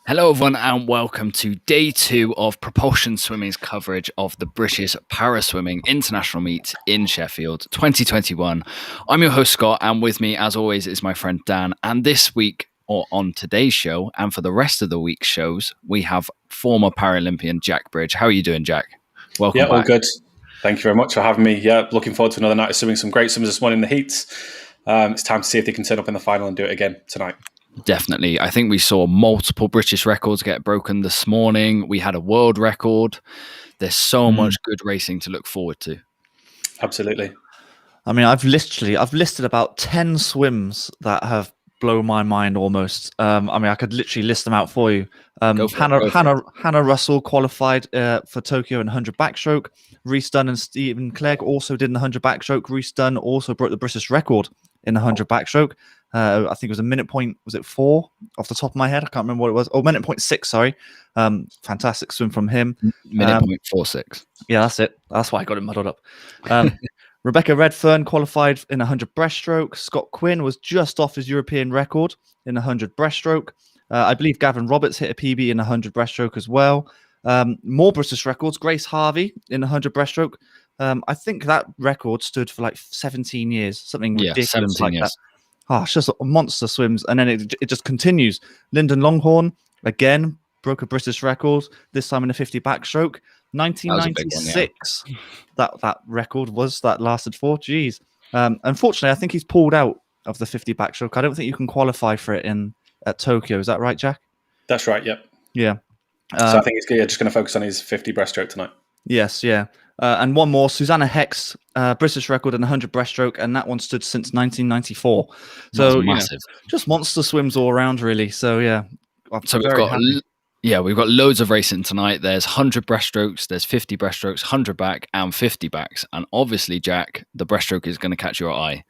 Hello, everyone, and welcome to day 2 of Propulsion Swimming's coverage of the British Paraswimming International Meet in Sheffield 2021. I'm your host, Scott, and with me, as always, is my friend Dan. And this week, or on today's show, and for the rest of the week's shows, we have former Paralympian Jack Bridge. How are you doing, Jack? Welcome back. All good. Thank you very much for having me. Yeah, looking forward to another night of swimming. Some great swimmers this morning in the heats. It's time to see if they can turn up in the final and do it again tonight. Definitely. I think we saw multiple British records get broken this morning. We had a world record. There's so much good racing to look forward to. Absolutely. I mean, I've listed about 10 swims that have blown my mind almost. I could literally list them out for you. Hannah Russell qualified for Tokyo in 100 backstroke. Rhys, Dunn and Stephen Clegg also did in the 100 backstroke. Rhys, Dunn also broke the British record in the 100 backstroke. I think it was a minute point, was it 4 off the top of my head? I can't remember what it was. Oh, minute point 6, sorry. Fantastic swim from him. Minute point 46. Yeah, that's it. That's why I got it muddled up. Rebecca Redfern qualified in 100 breaststroke. Scott Quinn was just off his European record in 100 breaststroke. I believe Gavin Roberts hit a PB in 100 breaststroke as well. More British records. Grace Harvey in 100 breaststroke. I think that record stood for like 17 years, something ridiculous like that. Oh, it's just monster swims. And then it just continues. Lyndon Longhorn, again, broke a British record, this time in a 50 backstroke. 1996, that record that lasted for. Jeez. Unfortunately, I think he's pulled out of the 50 backstroke. I don't think you can qualify for it at Tokyo. Is that right, Jack? That's right, yep. Yeah. So I think he's just going to focus on his 50 breaststroke tonight. Yes, yeah. And one more, Susanna Hex, British record in 100 breaststroke, and that one stood since 1994. So massive. Just monster swims all around, really. So yeah. So we've got loads of racing tonight. There's 100 breaststrokes, there's 50 breaststrokes, 100 back, and 50 backs. And obviously, Jack, the breaststroke is going to catch your eye.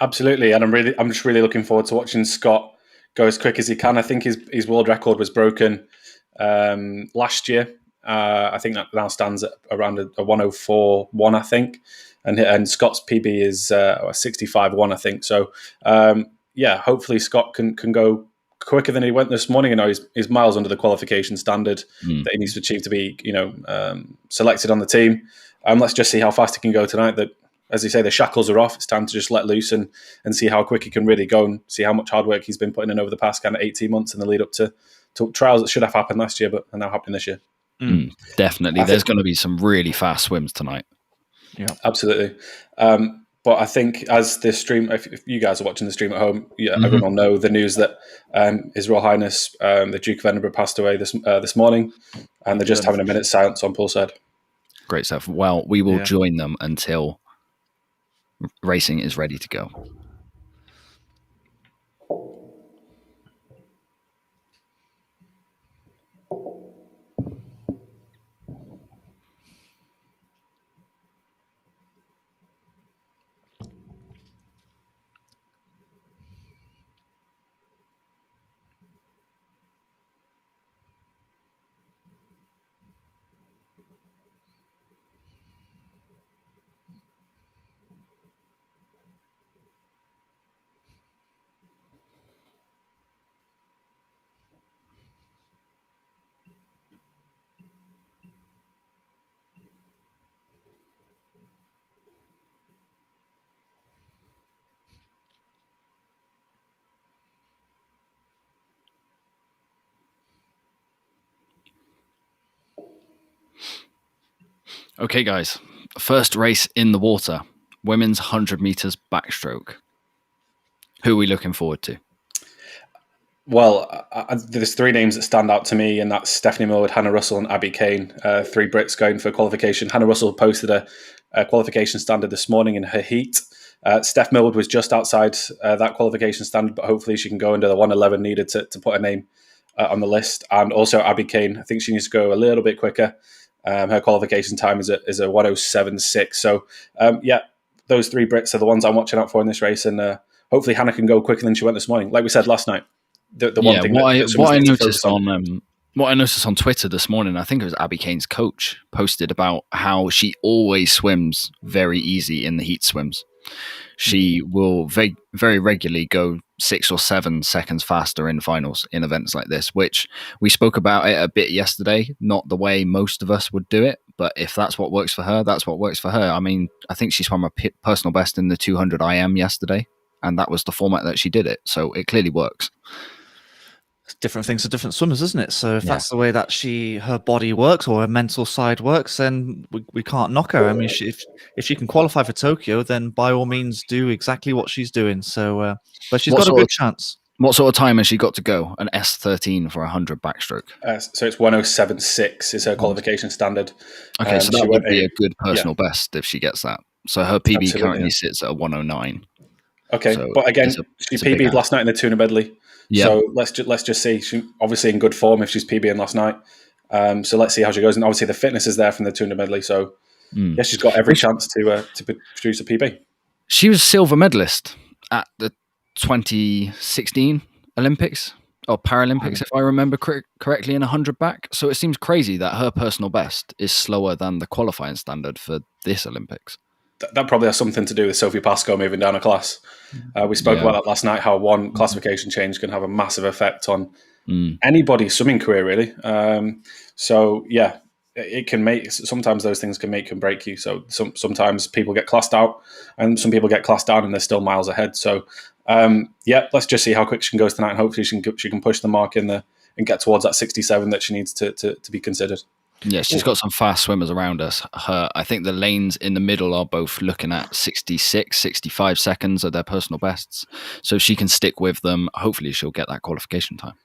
Absolutely, and I'm just really looking forward to watching Scott go as quick as he can. I think his world record was broken last year. I think that now stands at around a 104.1, I think, and Scott's PB is a 65.1, I think. So hopefully Scott can go quicker than he went this morning. You know, he's miles under the qualification standard that he needs to achieve to be, selected on the team. Let's just see how fast he can go tonight. That, as you say, the shackles are off. It's time to just let loose and see how quick he can really go and see how much hard work he's been putting in over the past kind of 18 months in the lead up to trials that should have happened last year, but are now happening this year. Definitely. There's going to be some really fast swims tonight. Yeah, absolutely. But I think as this stream, if you guys are watching the stream at home, everyone will know the news that His Royal Highness, the Duke of Edinburgh, passed away this morning, and they're just having a minute's silence on poolside. Great stuff. Well, we will join them until racing is ready to go. Okay, guys. First race in the water. Women's 100 meters backstroke. Who are we looking forward to? Well, there's 3 names that stand out to me, and that's Stephanie Millward, Hannah Russell, and Abby Kane. 3 Brits going for qualification. Hannah Russell posted a qualification standard this morning in her heat. Steph Millward was just outside that qualification standard, but hopefully she can go under the 111 needed to put her name on the list. And also Abby Kane, I think she needs to go a little bit quicker. Her qualification time is a 107.6. So, those 3 Brits are the ones I'm watching out for in this race, and hopefully Hannah can go quicker than she went this morning. Like we said last night, what I noticed on Twitter this morning, I think it was Abby Kane's coach posted about how she always swims very easy in the heat swims. She will very regularly go 6 or 7 seconds faster in finals in events like this, which we spoke about it a bit yesterday. Not the way most of us would do it, but if that's what works for her, that's what works for her. I mean, I think she swam a personal best in the 200 IM yesterday, and that was the format that she did it. So it clearly works. Different things for different swimmers, isn't it? So if that's the way that her body works or her mental side works, then we can't knock her. I mean, if she can qualify for Tokyo, then by all means do exactly what she's doing. So, but she's got a good chance. What sort of time has she got to go? An S13 for 100 backstroke. So it's 107.6 is her qualification standard. Okay, so that would be a good personal best if she gets that. So her PB currently sits at 109. Okay, so but again, she PB'd last night in the tuna medley. Yep. So let's just see. She's obviously in good form if she's PBing last night. So let's see how she goes. And obviously the fitness is there from the tuna medley. So yeah, she's got every chance to produce a PB. She was silver medalist at the 2016 Olympics or Paralympics, if I remember correctly, in 100 back. So it seems crazy that her personal best is slower than the qualifying standard for this Olympics. That probably has something to do with Sophie Pascoe moving down a class. We spoke about that last night, how one classification change can have a massive effect on anybody's swimming career, really. So, yeah, it can make, sometimes those things can make and break you. So sometimes people get classed out and some people get classed down and they're still miles ahead. So, yeah, let's just see how quick she can go tonight, and hopefully she can push the mark in and get towards that 67 that she needs to be considered. Yeah, she's got some fast swimmers around us. I think the lanes in the middle are both looking at 66, 65 seconds of their personal bests. So if she can stick with them, hopefully she'll get that qualification time.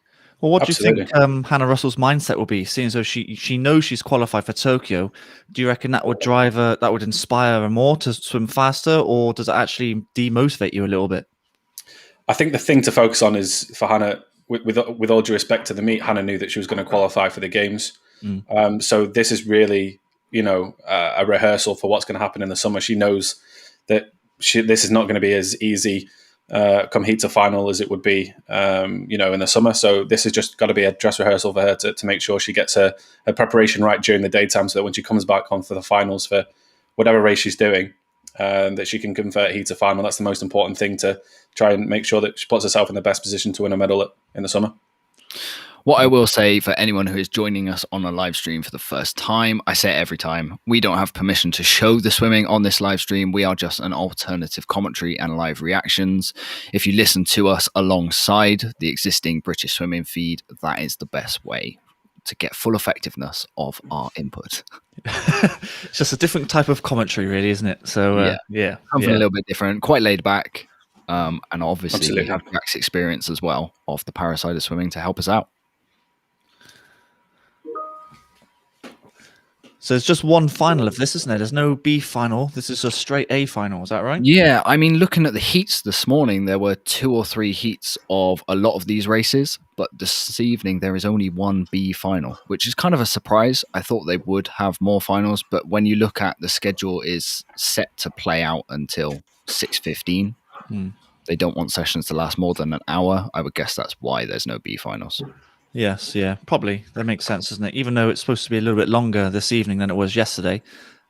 Well, what do you think Hannah Russell's mindset will be, seeing as though she knows she's qualified for Tokyo? Do you reckon that would drive her, that would inspire her more to swim faster, or does it actually demotivate you a little bit? I think the thing to focus on is for Hannah, with all due respect to the meet, Hannah knew that she was going to qualify for the games. So this is really, a rehearsal for what's going to happen in the summer. She knows that this is not going to be as easy come heat to final as it would be, in the summer. So this has just got to be a dress rehearsal for her to make sure she gets her preparation right during the daytime, so that when she comes back on for the finals for whatever race she's doing, that she can convert heat to final. That's the most important thing, to try and make sure that she puts herself in the best position to win a medal in the summer. What I will say for anyone who is joining us on a live stream for the first time, I say it every time, we don't have permission to show the swimming on this live stream. We are just an alternative commentary and live reactions. If you listen to us alongside the existing British swimming feed, that is the best way to get full effectiveness of our input. It's just a different type of commentary, really, isn't it? So, something a little bit different, quite laid back. And obviously we have Jack's experience as well of the parasite of swimming to help us out. So it's just one final of this, isn't it? There's no B final. This is a straight A final. Is that right? Yeah. I mean, looking at the heats this morning, there were 2 or 3 heats of a lot of these races. But this evening, there is only one B final, which is kind of a surprise. I thought they would have more finals. But when you look at the schedule is set to play out until 6:15. They don't want sessions to last more than an hour. I would guess that's why there's no B finals. Yes, yeah, probably. That makes sense, doesn't it? Even though it's supposed to be a little bit longer this evening than it was yesterday.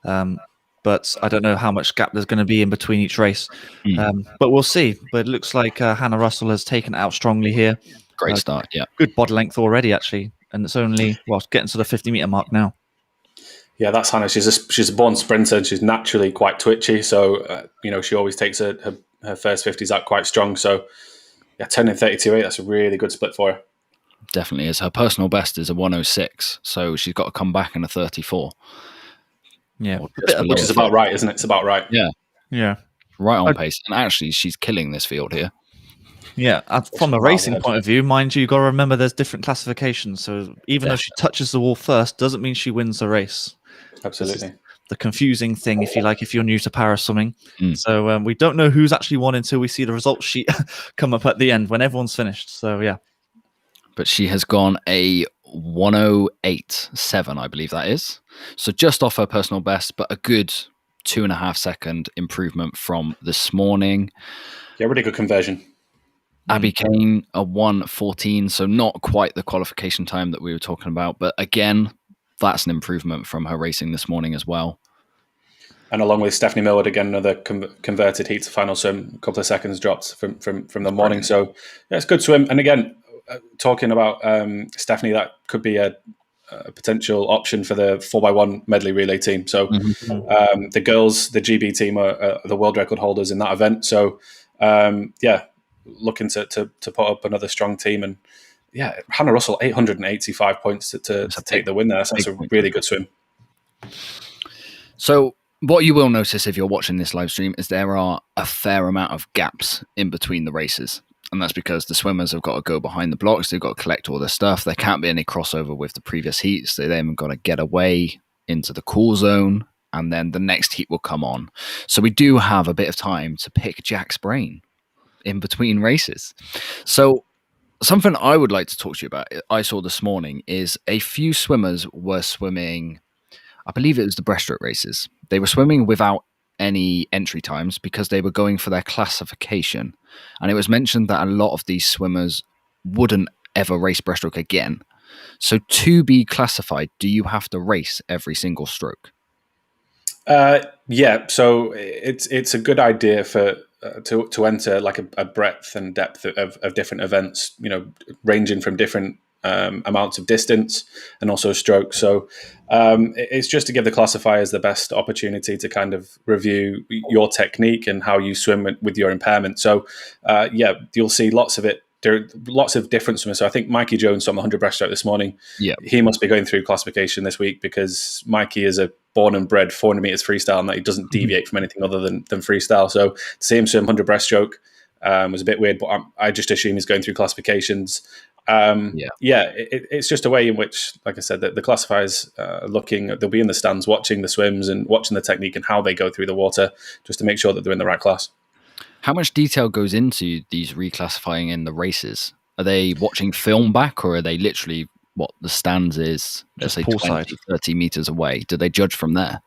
But I don't know how much gap there's going to be in between each race. But we'll see. But it looks like Hannah Russell has taken it out strongly here. Great start, yeah. Good body length already, actually. And it's only, getting to the 50-meter mark now. Yeah, that's Hannah. She's a born sprinter, and she's naturally quite twitchy. So, she always takes her first 50s out quite strong. So, yeah, 10 and 32.8, that's a really good split for her. Definitely is. Her personal best is a 106, so she's got to come back in a 34. Yeah, which is about right, isn't it? It's about right. Yeah, right on pace. And actually, she's killing this field here. Yeah, from a racing point of view, mind you, got to remember there's different classifications. So even though she touches the wall first, doesn't mean she wins the race. Absolutely. The confusing thing, if you like, if you're new to para swimming. So we don't know who's actually won until we see the results sheet come up at the end when everyone's finished. So yeah. But she has gone a 108.7, I believe that is. So just off her personal best, but a good 2.5 second improvement from this morning. Yeah, really good conversion. Abby Kane, a 1:14, so not quite the qualification time that we were talking about. But again, that's an improvement from her racing this morning as well. And along with Stephanie Millward, again, another converted heat to final swim, a couple of seconds dropped from the morning. So yeah, it's a good swim. And again, talking about Stephanie, that could be a potential option for the 4x1 medley relay team. So the girls, the GB team, are the world record holders in that event. So yeah, looking to put up another strong team. And yeah, Hannah Russell, 885 points to take the win there. So that's a really good swim. So what you will notice if you're watching this live stream is there are a fair amount of gaps in between the races. And that's because the swimmers have got to go behind the blocks. They've got to collect all their stuff. There can't be any crossover with the previous heats. They then got to get away into the cool zone, and then the next heat will come on. So we do have a bit of time to pick Jack's brain in between races. So something I would like to talk to you about, I saw this morning, is a few swimmers were swimming, I believe it was the breaststroke races. They were swimming without any entry times because they were going for their classification. And it was mentioned that a lot of these swimmers wouldn't ever race breaststroke again. So to be classified, do you have to race every single stroke? Yeah, so it's a good idea for to enter like a breadth and depth of different events, ranging from different amounts of distance and also stroke. So it's just to give the classifiers the best opportunity to kind of review your technique and how you swim with your impairment. So yeah, you'll see lots of it. There are lots of different swimmers. So I think Mikey Jones on the 100 breaststroke this morning. Yeah, he must be going through classification this week because Mikey is a born and bred 400 meters freestyle, and that he doesn't deviate from anything other than freestyle. So to see him swim 100 breaststroke was a bit weird, but I just assume he's going through classifications. It's just a way in which, like I said, the classifiers they'll be in the stands watching the swims and watching the technique and how they go through the water, just to make sure that they're in the right class. How much detail goes into these reclassifying in the races? Are they watching film back, or are they literally what the stands is, let's say 20, 30 meters away? Do they judge from there?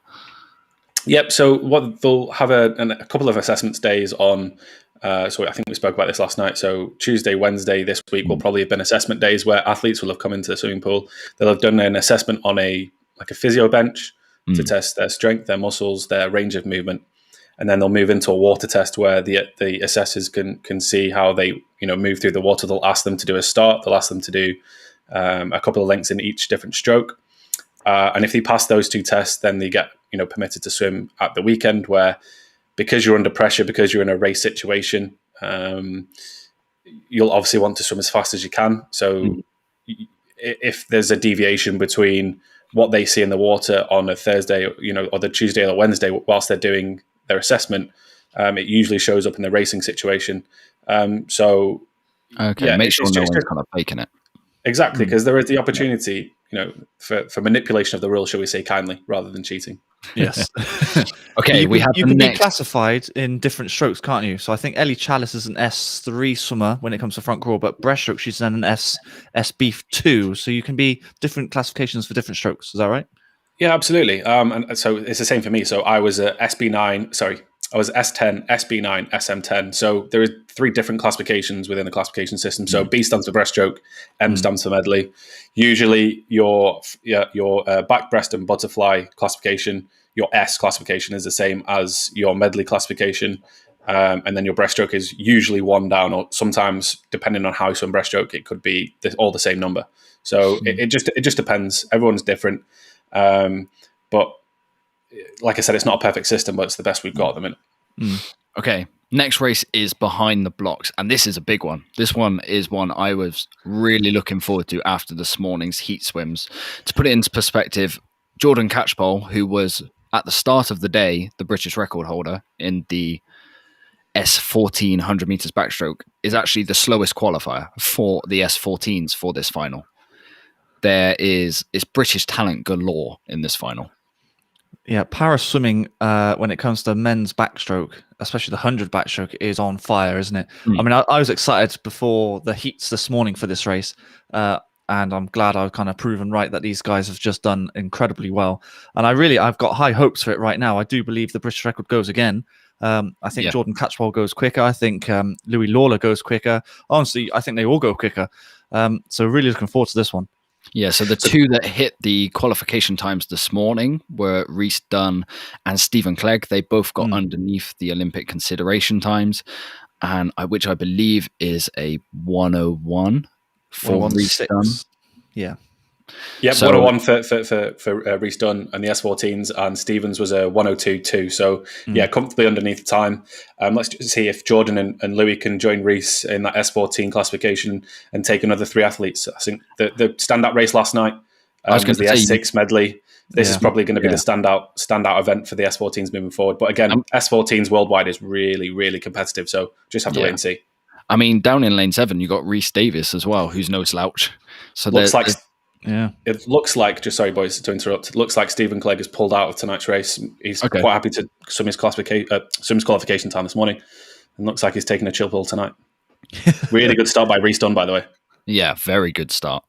Yep. So they'll have a couple of assessments days on. So I think we spoke about this last night. So Tuesday, Wednesday this week will probably have been assessment days where athletes will have come into the swimming pool. They'll have done an assessment on a physio bench to test their strength, their muscles, their range of movement. And then they'll move into a water test where the assessors can see how they move through the water. They'll ask them to do a start. They'll ask them to do a couple of lengths in each different stroke. And if they pass those two tests, then they get permitted to swim at the weekend, where because you're under pressure, because you're in a race situation, you'll obviously want to swim as fast as you can. So if there's a deviation between what they see in the water on a Thursday, or the Tuesday or the Wednesday whilst they're doing their assessment, it usually shows up in the racing situation. Make sure no one's kind of faking it. Exactly, because there is the opportunity, for manipulation of the rules, shall we say kindly, rather than cheating. Yes. Okay, you can be classified in different strokes, can't you? So I think Ellie Chalice is an S3 swimmer when it comes to front crawl, but breaststroke she's an SB2. So you can be different classifications for different strokes. Is that right? Yeah, absolutely. And so it's the same for me. So I was a SB9. Sorry, I was S10, SB9, SM10. So there are 3 different classifications within the classification system. So B stands for breaststroke, M stands for medley. Usually your back, breast, and butterfly classification, your S classification is the same as your medley classification. And then your breaststroke is usually 1 down, or sometimes, depending on how you swim breaststroke, it could be all the same number. So it just depends. Everyone's different. But like I said, it's not a perfect system, but it's the best we've got at the minute. Okay. Next race is behind the blocks, and this is a big one. This one is one I was really looking forward to after this morning's heat swims. To put it into perspective, Jordan Catchpole, who was at the start of the day the British record holder in the S14 100 meters backstroke, is actually the slowest qualifier for the S14s for this final. It's British talent galore in this final. Yeah, para swimming, when it comes to men's backstroke, especially the 100 backstroke, is on fire, isn't it? I mean, I was excited before the heats this morning for this race, and I'm glad I've kind of proven right that these guys have just done incredibly well. And I've got high hopes for it right now. I do believe the British record goes again. I think Jordan Catchpole goes quicker. I think Louis Lawler goes quicker. Honestly, I think they all go quicker. So really looking forward to this one. Yeah, so the two that hit the qualification times this morning were Rhys, Dunn, and Stephen Clegg. They both got underneath the Olympic consideration times, and which I believe is a 101 for Rhys, Dunn. Yeah. Yeah, So- 101 for Rhys Dunn and the S14s, and Stevens was a 102.2. So, yeah, comfortably underneath the time. Let's just see if Jordan and Louis can join Rhys in that S14 classification and take another 3 athletes. I think the standout race last night was the S6 medley. This is probably going to be the standout event for the S14s moving forward. But again, S14s worldwide is really, really competitive. So just have to wait and see. I mean, down in lane 7, you got Rhys Davies as well, who's no slouch. So it looks like, just sorry, boys, to interrupt. It looks like Stephen Clegg has pulled out of tonight's race. He's quite happy to swim his qualification time this morning, and looks like he's taking a chill pill tonight. Really good start by Rhys Dunn, by the way. Yeah, very good start.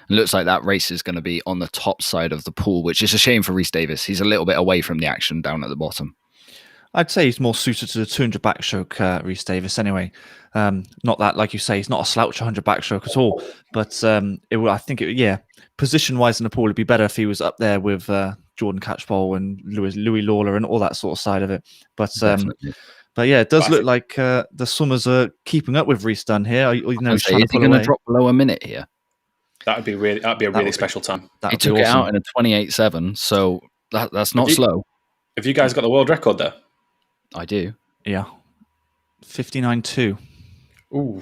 It looks like that race is going to be on the top side of the pool, which is a shame for Rhys Davies. He's a little bit away from the action down at the bottom. I'd say he's more suited to the 200 backstroke, Rhys Davies, anyway. Not that, like you say, he's not a slouch 100 backstroke at all. But position-wise in the pool, it'd be better if he was up there with Jordan Catchpole and Louis Lawler and all that sort of side of it. But yeah, it does look like the swimmers are keeping up with Rhys Dunn here. Is he going to drop below a minute here? That'd be a really special time. He took it out in a 28.7, so that's not slow. Have you guys got the world record there? I do. Yeah. 59.2. Ooh.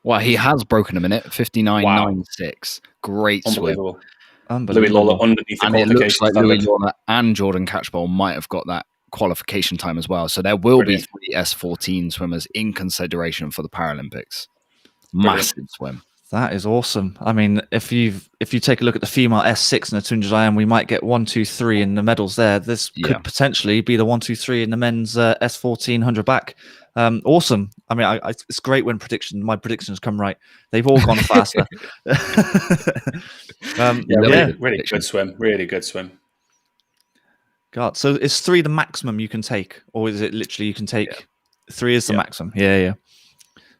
Well, he has broken a minute. 59.96. Great swim. Louis Lawler underneath the and it looks like Louis Lawler and Jordan Catchpole might have got that qualification time as well. So there will be 3 S14 swimmers in consideration for the Paralympics. Massive swim. That is awesome. I mean, if you take a look at the female S6 and the 200 IM, we might get 1, 2, 3 in the medals there. This could potentially be the 1, 2, 3 in the men's S14 100 back. Awesome. I mean, it's great when my predictions come right. They've all gone faster. Really good swim. Really good swim. God, so is 3 the maximum you can take, or is it literally you can take 3 is the maximum? Yeah.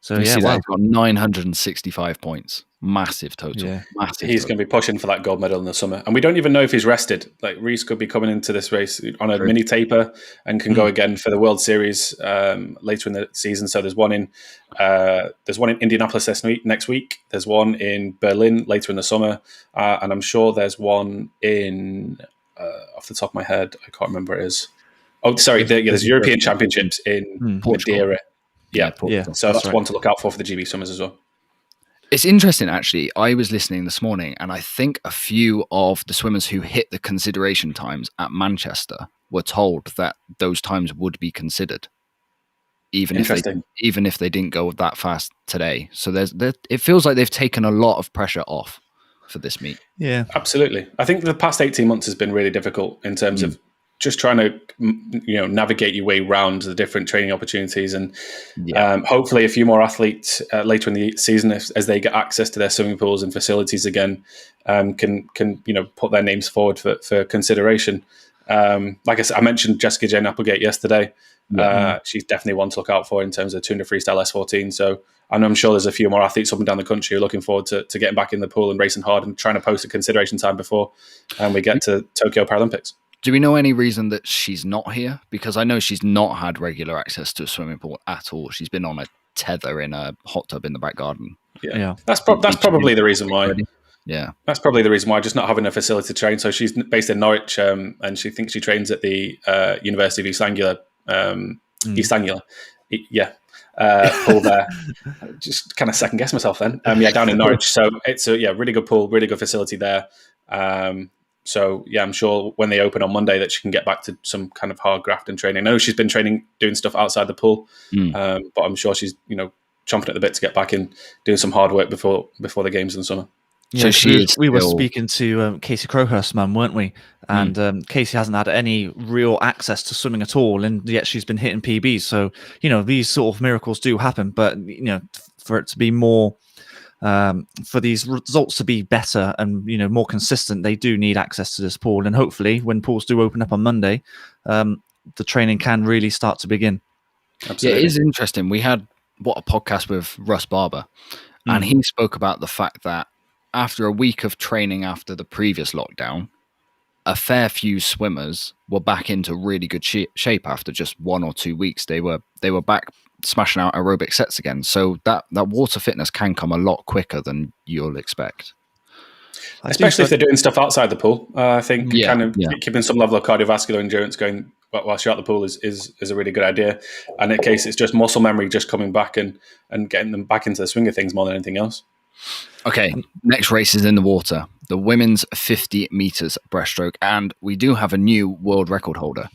So they've got 965 points. Massive total. Yeah. He's going to be pushing for that gold medal in the summer. And we don't even know if he's rested. Like, Rhys could be coming into this race on a mini taper and can go again for the World Series later in the season. So there's one in Indianapolis next week. There's one in Berlin later in the summer. And I'm sure there's one in, off the top of my head, I can't remember what it is. Oh, sorry. There's European Championships in Madeira. Yeah. So that's one to look out for the GB Summers as well. It's interesting, actually. I was listening this morning, and I think a few of the swimmers who hit the consideration times at Manchester were told that those times would be considered, even if they didn't go that fast today. So it feels like they've taken a lot of pressure off for this meet. Yeah, absolutely. I think the past 18 months has been really difficult in terms of just trying to navigate your way around the different training opportunities, and hopefully a few more athletes later in the season, as they get access to their swimming pools and facilities again, can put their names forward for consideration. Like I said, I mentioned Jessica Jane Applegate yesterday. She's definitely one to look out for in terms of 200 freestyle S14. So I'm sure there's a few more athletes up and down the country who are looking forward to getting back in the pool and racing hard and trying to post a consideration time before we get to Tokyo Paralympics. Do we know any reason that she's not here? Because I know she's not had regular access to a swimming pool at all. She's been on a tether in a hot tub in the back garden. Yeah. That's probably the reason why. Yeah. That's probably the reason why, just not having a facility to train. So she's based in Norwich, and she thinks she trains at the University of East Anglia. Pool there. Just kind of second guess myself then. Down in Norwich. So it's a really good pool, really good facility there. So, I'm sure when they open on Monday that she can get back to some kind of hard graft and training. I know she's been doing stuff outside the pool, but I'm sure she's, chomping at the bit to get back in, doing some hard work before the games in the summer. Yeah, so we were speaking to Casey Crowhurst's mum, weren't we? And Casey hasn't had any real access to swimming at all, and yet she's been hitting PBs. So, these sort of miracles do happen, but, for it to be more... for these results to be better and more consistent, they do need access to this pool, and hopefully when pools do open up on Monday, the training can really start to begin. Absolutely. Yeah, it is interesting. We had a podcast with Russ Barber, and he spoke about the fact that after a week of training after the previous lockdown, a fair few swimmers were back into really good shape after just 1 or 2 weeks. They were back smashing out aerobic sets again. So that water fitness can come a lot quicker than you'll expect. Especially if they're doing stuff outside the pool. I think keeping some level of cardiovascular endurance going whilst you're at the pool is a really good idea. And in case it's just muscle memory just coming back and getting them back into the swing of things more than anything else. Okay, next race is in the water. The women's 50 meters breaststroke. And we do have a new world record holder.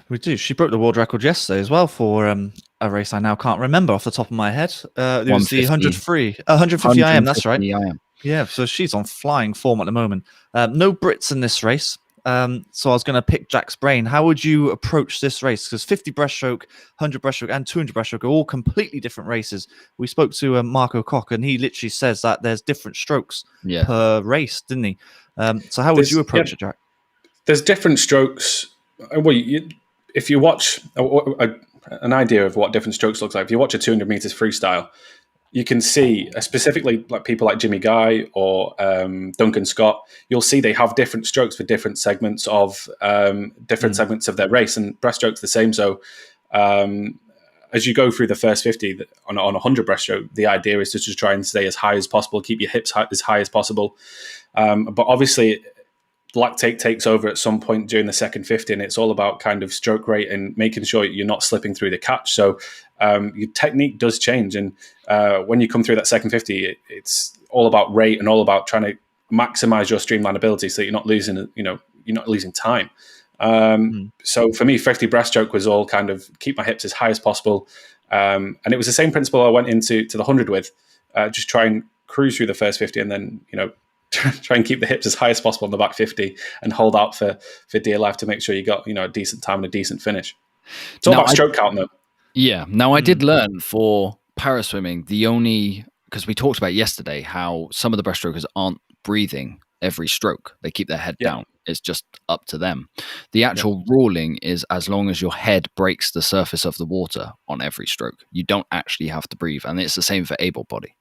We do. She broke the world record yesterday as well for a race I now can't remember off the top of my head. It was the 150 IM, that's right. IM. Yeah, so she's on flying form at the moment. No Brits in this race. So I was going to pick Jack's brain. How would you approach this race? Because 50 breaststroke, 100 breaststroke, and 200 breaststroke are all completely different races. We spoke to Marco Koch, and he literally says that there's different strokes per race, didn't he? So how would you approach it, Jack? There's different strokes. Well, if you watch an idea of what different strokes looks like, if you watch a 200 meters freestyle, you can see, specifically like people like Jimmy Guy or Duncan Scott, you'll see they have different strokes for different segments of segments of their race, and breaststroke's the same. So as you go through the first 50 on 100 breaststroke, the idea is to just try and stay as high as possible, keep your hips as high as possible. But obviously, lactate takes over at some point during the second 50, and it's all about kind of stroke rate and making sure you're not slipping through the catch. So your technique does change, and when you come through that second 50, it's all about rate and all about trying to maximize your streamline ability so that you're not losing time. So for me, 50 breaststroke was all kind of keep my hips as high as possible, and it was the same principle I went into the 100 with, just try and cruise through the first 50, and then try and keep the hips as high as possible in the back 50 and hold out for dear life to make sure you got a decent time and a decent finish. It's all about stroke count though. Yeah. Now I did learn for paraswimming, because we talked about yesterday how some of the breaststrokers aren't breathing every stroke. They keep their head down. It's just up to them. The actual ruling is as long as your head breaks the surface of the water on every stroke, you don't actually have to breathe. And it's the same for able body.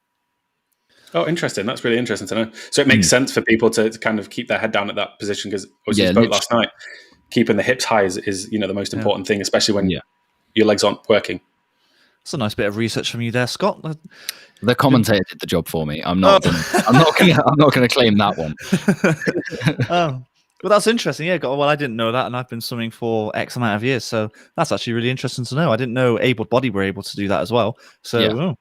Oh, interesting. That's really interesting to know. So it makes sense for people to kind of keep their head down at that position, because as you spoke last night, keeping the hips high is the most important thing, especially when your legs aren't working. That's a nice bit of research from you there, Scott. The commentator did the job for me. I'm not going to claim that one. Well, that's interesting. Yeah. Well, I didn't know that, and I've been swimming for X amount of years, so that's actually really interesting to know. I didn't know able-bodied were able to do that as well. So.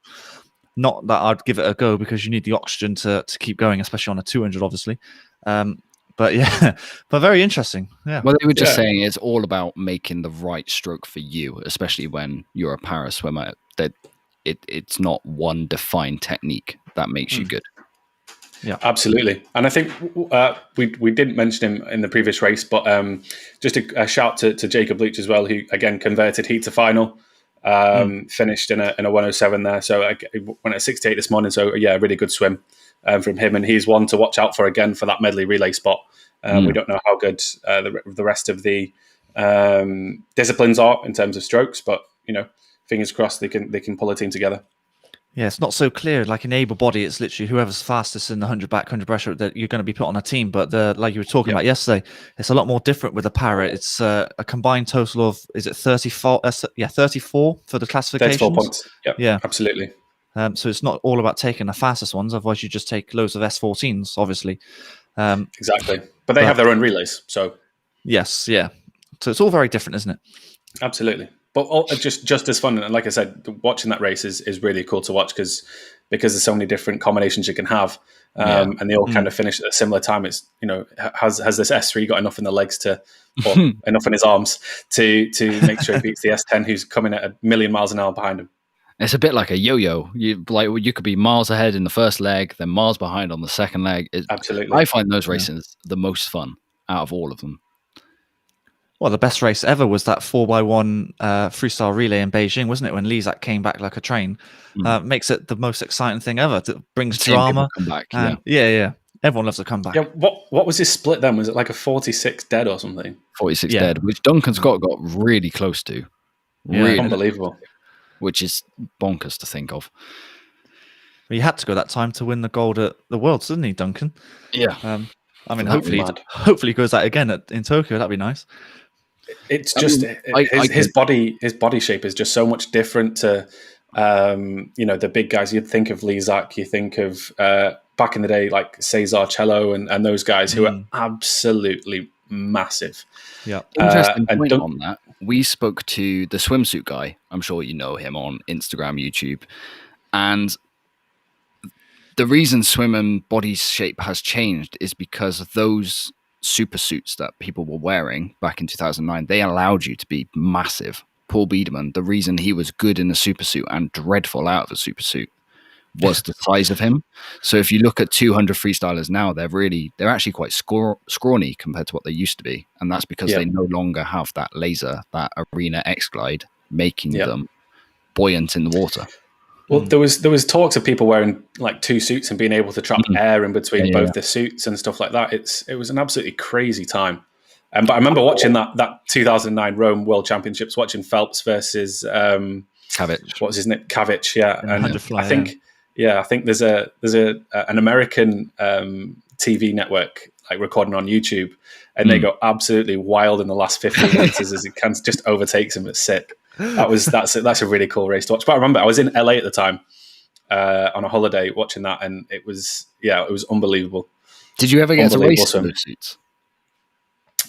Not that I'd give it a go, because you need the oxygen to keep going, especially on a 200, obviously. But very interesting. Yeah. Well, they were just saying it's all about making the right stroke for you, especially when you're a para swimmer. That it's not one defined technique that makes you good. Yeah, absolutely. And I think we didn't mention him in the previous race, but just a shout to Jacob Bleach as well, who again converted heat to final. Finished in a 107 there. So I went at 68 this morning. So a really good swim from him, and he's one to watch out for again for that medley relay spot. We don't know how good the rest of the disciplines are in terms of strokes, but fingers crossed they can pull a team together. Yeah, it's not so clear. Like in able body, it's literally whoever's fastest in the 100 back, 100 breaststroke that you're going to be put on a team. But like you were talking about yesterday, it's a lot more different with the para. It's a combined total of, is it 34? 34 for the classifications. 34 points. Yeah, absolutely. So it's not all about taking the fastest ones. Otherwise, you just take loads of S14s, obviously. Exactly. But they have their own relays. So yes, yeah. So it's all very different, isn't it? Absolutely. But just as fun, and like I said, watching that race is really cool to watch because there's so many different combinations you can have, and they all kind of finish at a similar time. It's has this S3 got enough in the legs or enough in his arms to make sure he beats the S10 who's coming at 1,000,000 miles an hour behind him. It's a bit like a yo-yo. You could be miles ahead in the first leg, then miles behind on the second leg. Absolutely, I find those races the most fun out of all of them. Well, the best race ever was that 4x1 freestyle relay in Beijing, wasn't it? When Lizak came back like a train. Makes it the most exciting thing ever. It brings drama. Come back, yeah. Everyone loves a comeback. Yeah. What was his split then? Was it like a 46 dead or something? 46 dead, which Duncan Scott got really close to. Really unbelievable. Which is bonkers to think of. He had to go that time to win the gold at the Worlds, didn't he, Duncan? Yeah. I mean, That was hopefully, mad. hopefully he goes that again in Tokyo. That'd be nice. It's just his body shape is just so much different to the big guys. You'd think of Lizak, you think of back in the day like Cesar Cello and those guys who are absolutely massive. Yeah. Interesting point on that. We spoke to the swimsuit guy. I'm sure you know him on Instagram, YouTube, and the reason swim and body shape has changed is because those super suits that people were wearing back in 2009, they allowed you to be massive. Paul Biederman, the reason he was good in a super suit and dreadful out of a super suit was the size of him. So if you look at 200 freestylers now, they're actually quite scrawny compared to what they used to be. And that's because they no longer have that laser, that Arena X Glide, making them buoyant in the water. Well, there was talks of people wearing like two suits and being able to trap air in between both the suits and stuff like that. It was an absolutely crazy time. But I remember watching that 2009 Rome World Championships, watching Phelps versus Kavic. What was his name? Kavic, yeah. And I think there's an American TV network like recording on YouTube, and they go absolutely wild in the last 15 meters as it just overtakes him. It's sick. That's a really cool race to watch. But I remember I was in LA at the time on a holiday watching that, and it was unbelievable. Did you ever get to race those suits?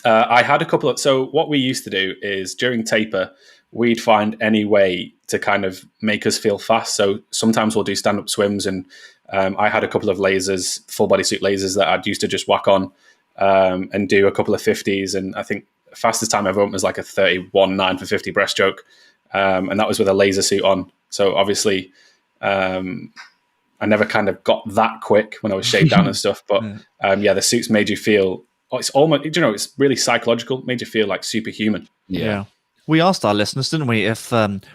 I had a couple of. So what we used to do is during taper, we'd find any way to kind of make us feel fast. So sometimes we'll do stand-up swims, and I had a couple of lasers, full body suit lasers that I'd used to just whack on and do a couple of 50s. And I think the fastest time I ever went was like a 31.9 for 50 breaststroke. And that was with a laser suit on. So obviously I never kind of got that quick when I was shaved down and stuff. But the suits made you feel, it's almost, it's really psychological, made you feel like superhuman. Yeah. We asked our listeners, didn't we, if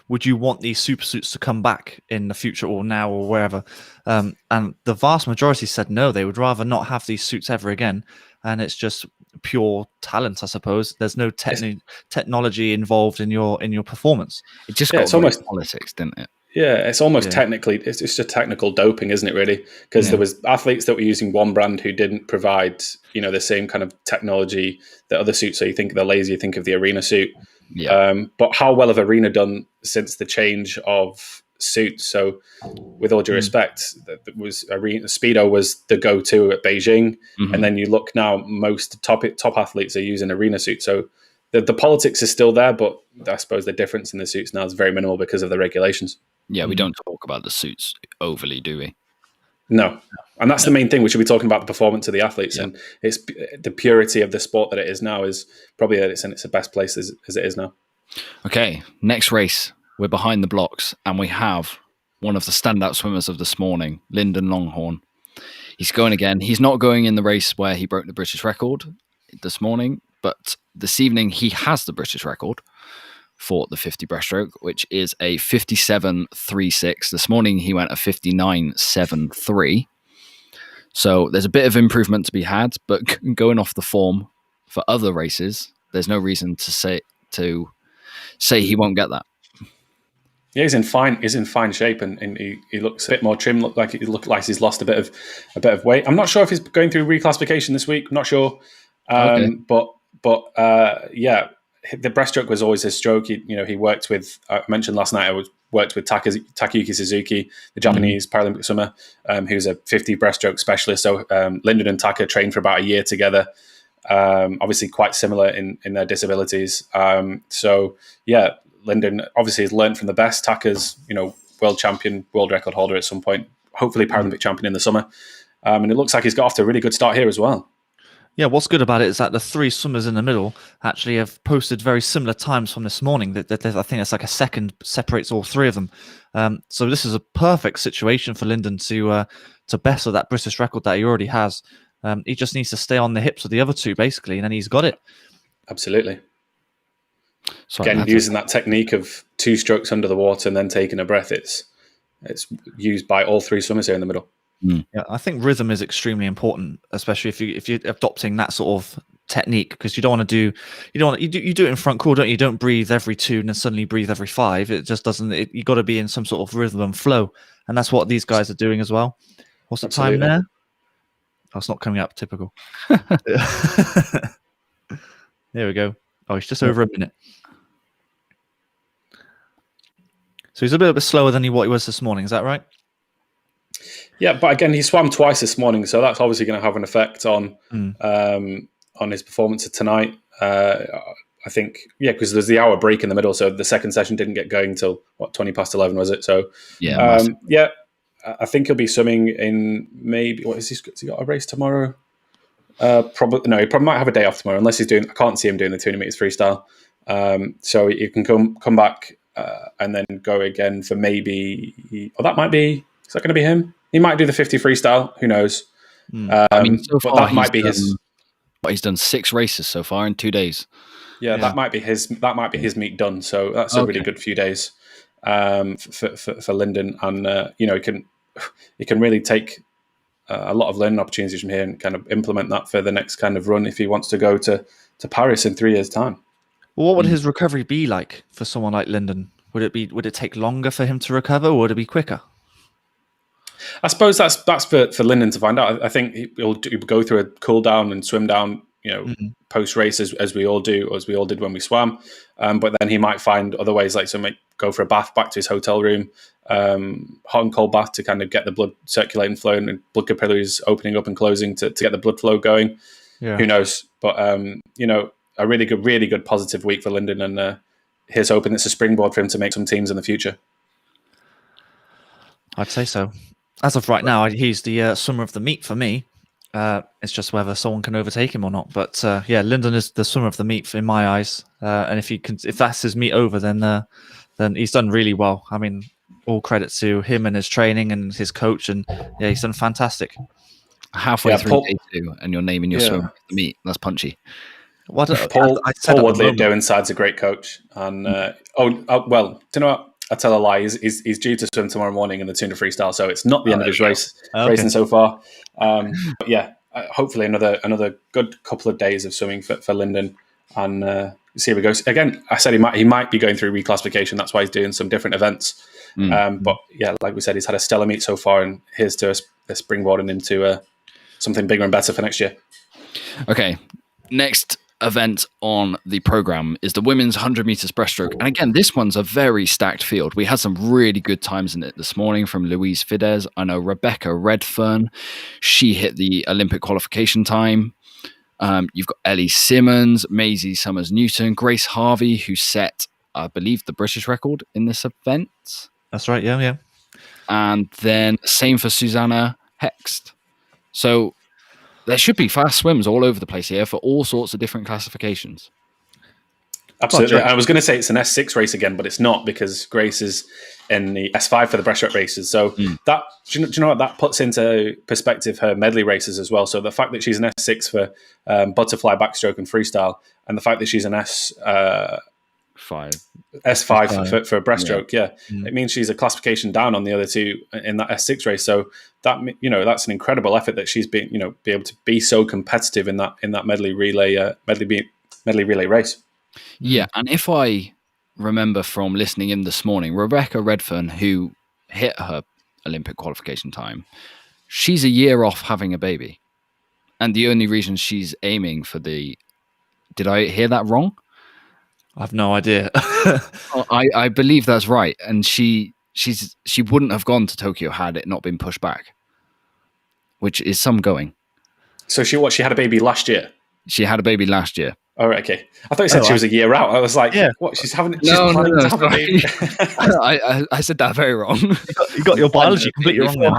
would you want these super suits to come back in the future or now or wherever? And the vast majority said no, they would rather not have these suits ever again. And it's just pure talent, I suppose. There's no technology involved in your performance. It just got almost politics, didn't it? Yeah, it's almost technically, it's just technical doping, isn't it, really? Because there was athletes that were using one brand who didn't provide, the same kind of technology that other suits. So you think of the laser, you think of the Arena suit. Yeah. But how well have Arena done since the change of suits? So with all due respect, that was Arena Speedo was the go-to at Beijing. And then you look now, most top athletes are using Arena suits. So the politics is still there, but I suppose the difference in the suits now is very minimal because of the regulations. Yeah, we don't talk about the suits overly, do we? No. And that's the main thing. We should be talking about the performance of the athletes. And it's the purity of the sport that it is now is probably it's in its best place as it is now. Okay, next race. We're behind the blocks, and we have one of the standout swimmers of this morning, Lyndon Longhorn. He's going again. He's not going in the race where he broke the British record this morning, but this evening he has the British record for the 50 breaststroke, which is a 57.36. This morning he went a 59.73. So there's a bit of improvement to be had, but going off the form for other races, there's no reason to say he won't get that. Yeah, he's in fine shape, and he looks a bit more trim. Look like he's lost a bit of weight. I'm not sure if he's going through reclassification this week. I'm not sure, but the breaststroke was always his stroke. He worked with. I mentioned last night. Worked with Takayuki Suzuki, the Japanese Paralympic swimmer, who's a 50 breaststroke specialist. So Lyndon and Taka trained for about a year together. Obviously, quite similar in their disabilities. Lyndon obviously has learned from the best. Taka's, world champion, world record holder at some point. Hopefully, Paralympic champion in the summer. And it looks like he's got off to a really good start here as well. Yeah, what's good about it is that the three swimmers in the middle actually have posted very similar times from this morning. That I think it's like a second separates all three of them. So this is a perfect situation for Lyndon to better that British record that he already has. He just needs to stay on the hips of the other two, basically, and then he's got it. Absolutely. Again, using that technique of 2 strokes under the water and then taking a breath, it's used by all three swimmers here in the middle. Yeah, I think rhythm is extremely important, especially if you're adopting that sort of technique, because you don't do it in front crawl, don't you? You don't breathe every 2 and then suddenly breathe every 5. It just doesn't. You got to be in some sort of rhythm and flow, and that's what these guys are doing as well. What's the time there? Oh, it's not coming up. Typical. There we go. Oh, it's just over a minute. So he's a little bit slower than what he was this morning. Is that right? Yeah, but again, he swam twice this morning, so that's obviously going to have an effect on his performance tonight. I think, because there's the hour break in the middle, so the second session didn't get going till 20 past 11, was it? So I think he'll be swimming in maybe has he got a race tomorrow? Probably no. He probably might have a day off tomorrow, unless he's doing. I can't see him doing the 200 meters freestyle. So you can come back and then go again for maybe. That might be. Is that going to be him? He might do the 50 freestyle. Who knows? I mean, so far that might be his. But he's done 6 races so far in 2 days. Yeah, that might be his. That might be his meet done. So that's a really good few days for Lyndon, and he can really take a lot of learning opportunities from here and kind of implement that for the next kind of run if he wants to go to Paris in 3 years' time. Well, what would his recovery be like for someone like Lyndon? Would it take longer for him to recover, or would it be quicker? I suppose that's for Lyndon to find out. I think he'll go through a cool down and swim down, post race as we all do, as we all did when we swam. But then he might find other ways, like go for a bath back to his hotel room, hot and cold bath to kind of get the blood circulating, flowing, and blood capillaries opening up and closing to get the blood flow going. Yeah. Who knows? But a really good positive week for Lyndon, and here's hoping it's a springboard for him to make some teams in the future. I'd say so. As of right now, he's the swimmer of the meet for me. It's just whether someone can overtake him or not. But Lyndon is the swimmer of the meet in my eyes. And if that's his meet over, then he's done really well. I mean, all credit to him and his training and his coach, and he's done fantastic. Halfway through day 2, and you're naming your swimmer of the meet. That's punchy. Paul Woodley at Doinside's a great coach, and well, do you know what? I tell a lie. He's due to swim tomorrow morning in the 200 freestyle, so it's not the end of his racing so far. But hopefully another good couple of days of swimming for Lyndon, and see how he goes. Again, I said he might be going through reclassification. That's why he's doing some different events. But like we said, he's had a stellar meet so far, and here's to us springboarding into something bigger and better for next year. Okay, next event on the program is the women's 100 meters breaststroke, and again, this one's a very stacked field. We had some really good times in it this morning from Louise Fidesz. I know Rebecca Redfern, she hit the Olympic qualification time. You've got Ellie Simmons, Maisie Summers-Newton, Grace Harvey, who set, I believe, the British record in this event. That's right, yeah. And then same for Susanna Hext. So there should be fast swims all over the place here for all sorts of different classifications. Absolutely. I was going to say it's an S6 race again, but it's not, because Grace is in the S5 for the breaststroke races. So that, do you know what that puts into perspective? Her medley races as well. So the fact that she's an S6 for butterfly, backstroke, and freestyle, and the fact that she's an S5 for breaststroke, it means she's a classification down on the other two in that S6 race. So that that's an incredible effort that she's been be able to be so competitive in that medley relay race. Yeah, and if I remember from listening in this morning, Rebecca Redfern, who hit her Olympic qualification time, she's a year off having a baby, and the only reason she's aiming for the, did I hear that wrong? I have no idea. I believe that's right, and she wouldn't have gone to Tokyo had it not been pushed back, which is some going. So she had a baby last year? She had a baby last year. Oh, right, okay. I thought you said she was a year out. I was like, what? She's planning to have a baby. I said that very wrong. You got your biology completely wrong there.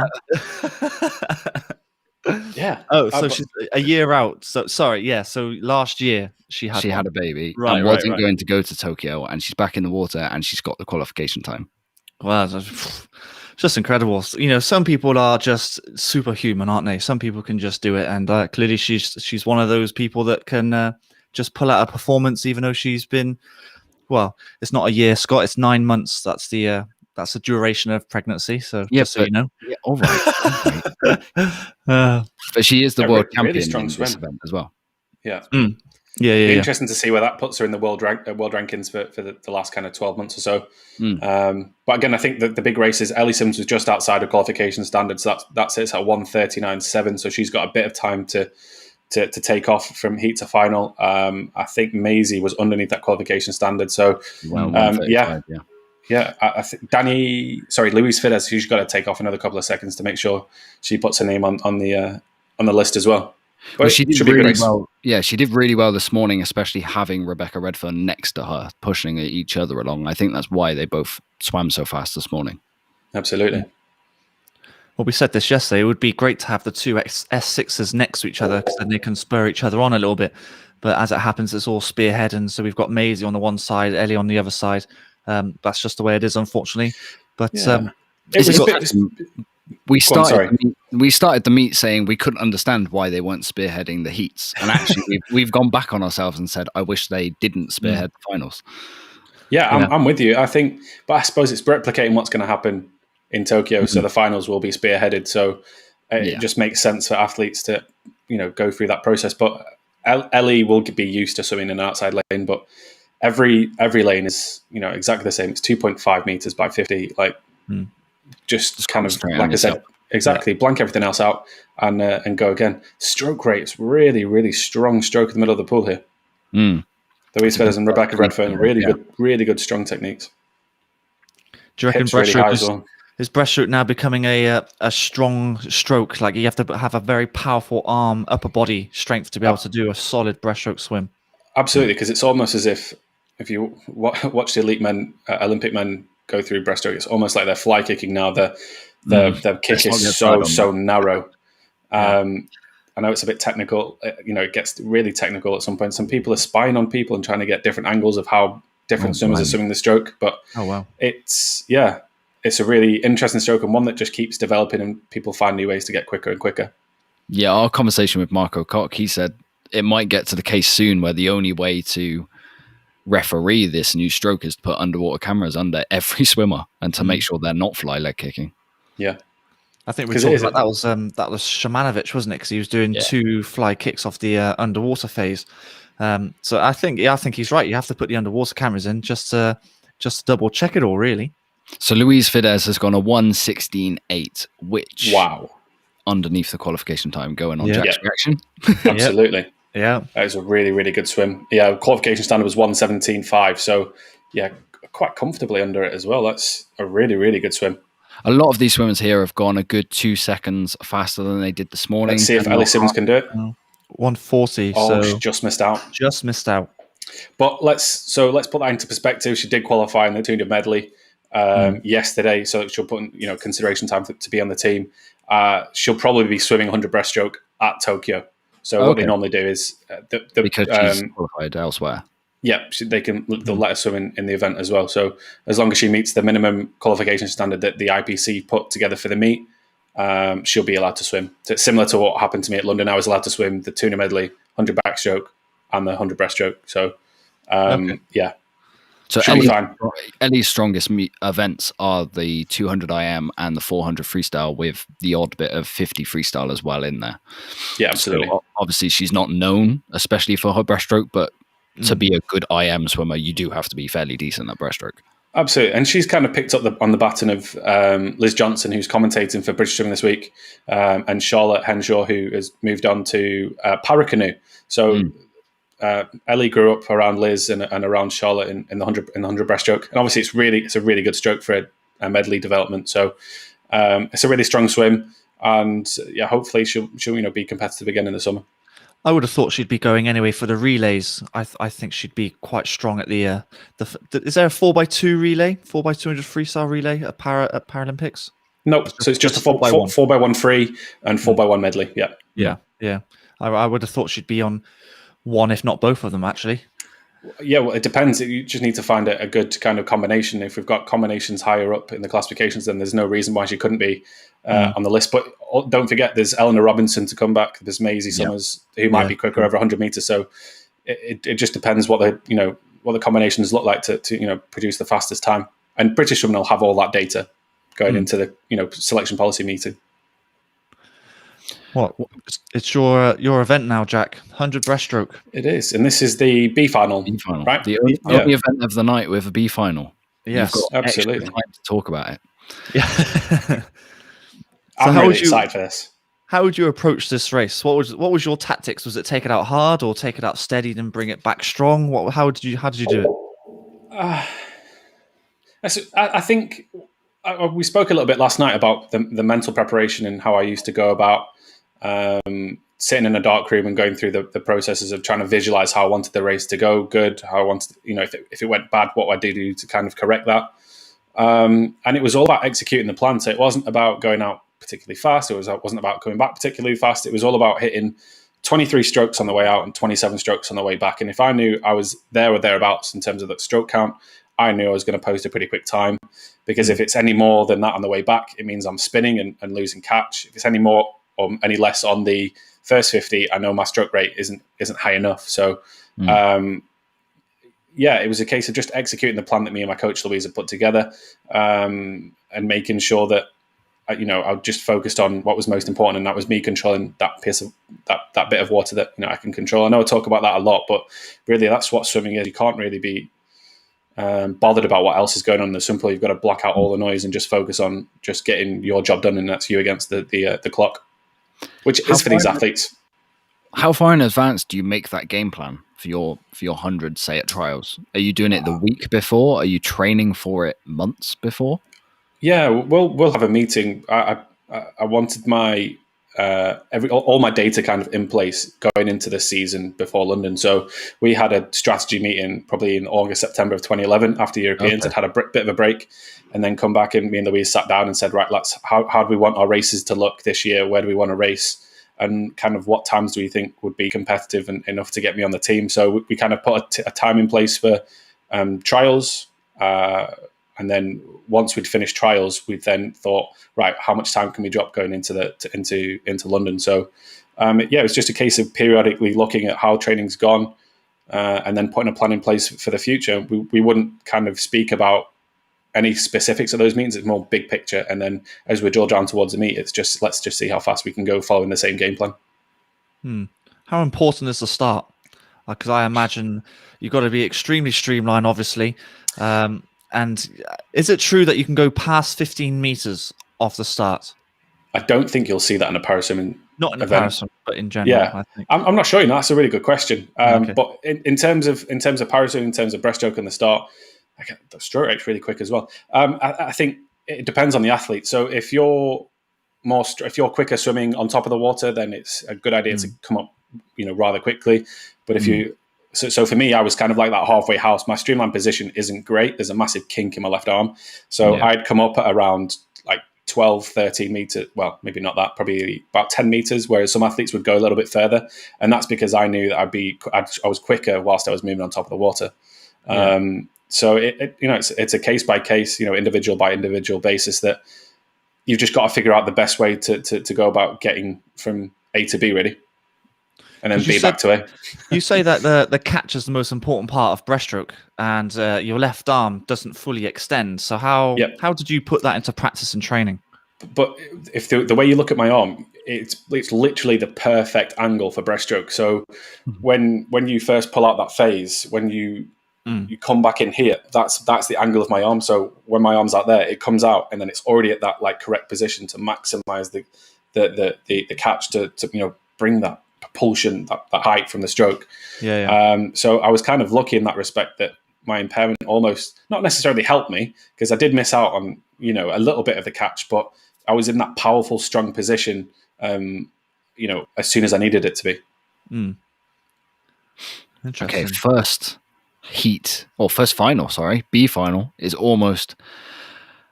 Yeah. Oh, so she's a year out. So sorry, yeah. So last year she had a baby, and wasn't going to go to Tokyo, and she's back in the water, and she's got the qualification time. Wow, that's just incredible. Some people are just superhuman, aren't they? Some people can just do it, and clearly she's one of those people that can just pull out a performance, even though she's been, well, it's not a year, Scott. It's 9 months. That's the duration of pregnancy. So just so you know. Yeah, all right. But she is the world champion in this event as well. Yeah. Yeah. Be interesting to see where that puts her in the world rankings for the last kind of 12 months or so. But again, I think that the big races, Ellie Sims was just outside of qualification standards. So that sits at 1:39.7. So she's got a bit of time to take off from heat to final. I think Maisie was underneath that qualification standard. So I think Louise Fidesz, she's got to take off another couple of seconds to make sure she puts her name on the list as well. But she did really well. Yeah, she did really well this morning, especially having Rebecca Redfern next to her, pushing each other along. I think that's why they both swam so fast this morning. Absolutely. Well, we said this yesterday. It would be great to have the two S6s next to each other because then they can spur each other on a little bit. But as it happens, it's all spearhead, and so we've got Maisie on the one side, Ellie on the other side. That's just the way it is, unfortunately. But we started the meet saying we couldn't understand why they weren't spearheading the heats, and actually we've gone back on ourselves and said I wish they didn't spearhead the finals. I'm with you. I think, but I suppose it's replicating what's going to happen in Tokyo. So the finals will be spearheaded. So it just makes sense for athletes to go through that process. But Ellie will be used to swimming in an outside lane, but every lane is exactly the same. It's 2.5 meters by 50. Just kind of like I said, exactly. Blank everything else out and go again. Stroke rate's really, really strong stroke in the middle of the pool here. Louise Fidesz and Rebecca Redfern, really good strong techniques. Do you reckon is breaststroke now becoming a strong stroke? Like you have to have a very powerful arm, upper body strength to be able to do a solid breaststroke swim. Absolutely, because it's almost as if you watch the elite men, Olympic men go through breaststroke, it's almost like they're fly kicking now. Their kick is so narrow. I know it's a bit technical. It gets really technical at some point. Some people are spying on people and trying to get different angles of how different swimmers are swimming the stroke. But it's a really interesting stroke and one that just keeps developing and people find new ways to get quicker and quicker. Yeah, our conversation with Marco Koch, he said it might get to the case soon where the only way to referee this new stroke is to put underwater cameras under every swimmer and to make sure they're not fly leg kicking. Yeah. I think we talked about that was Shimanovic, wasn't it? Because he was doing 2 fly kicks off the underwater phase. So I think he's right. You have to put the underwater cameras in just to double check it all, really. So Louise Fidesz has gone a 1:16.8, which underneath the qualification time, going on Jack's reaction. Absolutely. Yeah, that was a really, really good swim. Yeah, qualification standard was 1:17.5. So quite comfortably under it as well. That's a really, really good swim. A lot of these swimmers here have gone a good 2 seconds faster than they did this morning. Let's see if Ellie Sims can do it. 1:40. Oh, she just missed out. But let's put that into perspective. She did qualify in the 200 medley yesterday, so she'll put in consideration time to be on the team. She'll probably be swimming 100 breaststroke at Tokyo. So what they normally do is because she's qualified elsewhere. Yeah, they'll let her swim in the event as well. So as long as she meets the minimum qualification standard that the IPC put together for the meet, she'll be allowed to swim. So it's similar to what happened to me at London. I was allowed to swim the 200 medley, 100 backstroke, and the 100 breaststroke. So So Ellie's strongest events are the 200 IM and the 400 freestyle, with the odd bit of 50 freestyle as well in there. Yeah, absolutely. So obviously, she's not known, especially for her breaststroke, but to be a good IM swimmer, you do have to be fairly decent at breaststroke. Absolutely. And she's kind of picked up on the baton of Liz Johnson, who's commentating for British Swimming this week, and Charlotte Henshaw, who has moved on to paracanoe. So Ellie grew up around Liz and around Charlotte in the 100 breaststroke, and obviously it's a really good stroke for a medley development. So it's a really strong swim, and hopefully she'll be competitive again in the summer. I would have thought she'd be going anyway for the relays. I think she'd be quite strong at the is there a 4x2 relay, 4x200 freestyle relay at Paralympics? No, so it's just a 4x1 free and 4x1 medley. Yeah. I would have thought she'd be on one, if not both of them, actually. Yeah, well, it depends. You just need to find a good kind of combination. If we've got combinations higher up in the classifications, then there's no reason why she couldn't be on the list. But don't forget, there's Eleanor Robinson to come back. There's Maisie Summers, who might be quicker over 100 meters. So it just depends what the combinations look like to produce the fastest time. And British Swimming will have all that data going into the selection policy meeting. What? It's your event now, Jack. 100 breaststroke. It is, and this is the B final, B final, right? the only event of the night with a B final. Yes, You've got absolutely extra time to talk about it. Yeah. I'm really excited for this. How would you approach this race? What was your tactics? Was it take it out hard or take it out steady and bring it back strong? How did you do it? I think we spoke a little bit last night about the mental preparation and how I used to go about sitting in a dark room and going through the processes of trying to visualize how I wanted the race to go good, how I wanted, if it went bad, what I did do to kind of correct that. And it was all about executing the plan. So it wasn't about going out particularly fast. It wasn't about coming back particularly fast. It was all about hitting 23 strokes on the way out and 27 strokes on the way back. And if I knew I was there or thereabouts in terms of the stroke count, I knew I was going to post a pretty quick time, because if it's any more than that on the way back, it means I'm spinning and losing catch. If it's any more or any less on the first 50, I know my stroke rate isn't high enough. So, it was a case of just executing the plan that me and my coach Louise had put together, and making sure that I just focused on what was most important, and that was me controlling that piece of that bit of water that I can control. I know I talk about that a lot, but really that's what swimming is. You can't really be bothered about what else is going on in the swim pool. You've got to block out all the noise and just focus on just getting your job done, and that's you against the clock, which is for these athletes. How far in advance do you make that game plan for your 100, say at trials? Are you doing it the week before? Are you training for it months before? Yeah, we'll have a meeting. I wanted my all my data kind of in place going into the season before London. So we had a strategy meeting probably in August, September of 2011 after the Europeans had had a bit of a break, and then come back, and me and Louise sat down and said, right, how do we want our races to look this year? Where do we want to race? And kind of what times do we think would be competitive and enough to get me on the team? So we kind of put a time in place for trials. And then once we'd finished trials, we then thought, right, how much time can we drop going into London? So, it was just a case of periodically looking at how training's gone, and then putting a plan in place for the future. We wouldn't kind of speak about any specifics of those meetings. It's more big picture. And then as we drill down towards the meet, it's just, let's just see how fast we can go following the same game plan. How important is the start? Because I imagine you've got to be extremely streamlined, obviously. And is it true that you can go past 15 meters off the start? I don't think you'll see that in a paraswimming. Not in a event. paraswim, but in general. Yeah, I think. I'm not sure. That's a really good question. Okay. But in terms of paraswimming, in terms of breaststroke in the start, the stroke rate's really quick as well. I think it depends on the athlete. So if you're quicker swimming on top of the water, then it's a good idea to come up, rather quickly. But if you So for me, I was kind of like that halfway house. My streamline position isn't great. There's a massive kink in my left arm. So I'd come up at around like 12, 13 meters. Well, maybe not that, probably about 10 meters, whereas some athletes would go a little bit further. And that's because I knew that I was quicker whilst I was moving on top of the water. So it's a case by case, individual by individual basis that you've just got to figure out the best way to go about getting from A to B, really. And then B back to A. You say that the catch is the most important part of breaststroke, and your left arm doesn't fully extend. So how did you put that into practice and training? But if the way you look at my arm, it's literally the perfect angle for breaststroke. So when you first pull out that phase, when you come back in here, that's the angle of my arm. So when my arm's out there, it comes out, and then it's already at that correct position to maximize the catch to bring that propulsion, that height from the stroke. So I was kind of lucky in that respect that my impairment almost not necessarily helped me, because I did miss out on a little bit of the catch, but I was in that powerful, strong position as soon as I needed it to be. Okay, first final, B final is almost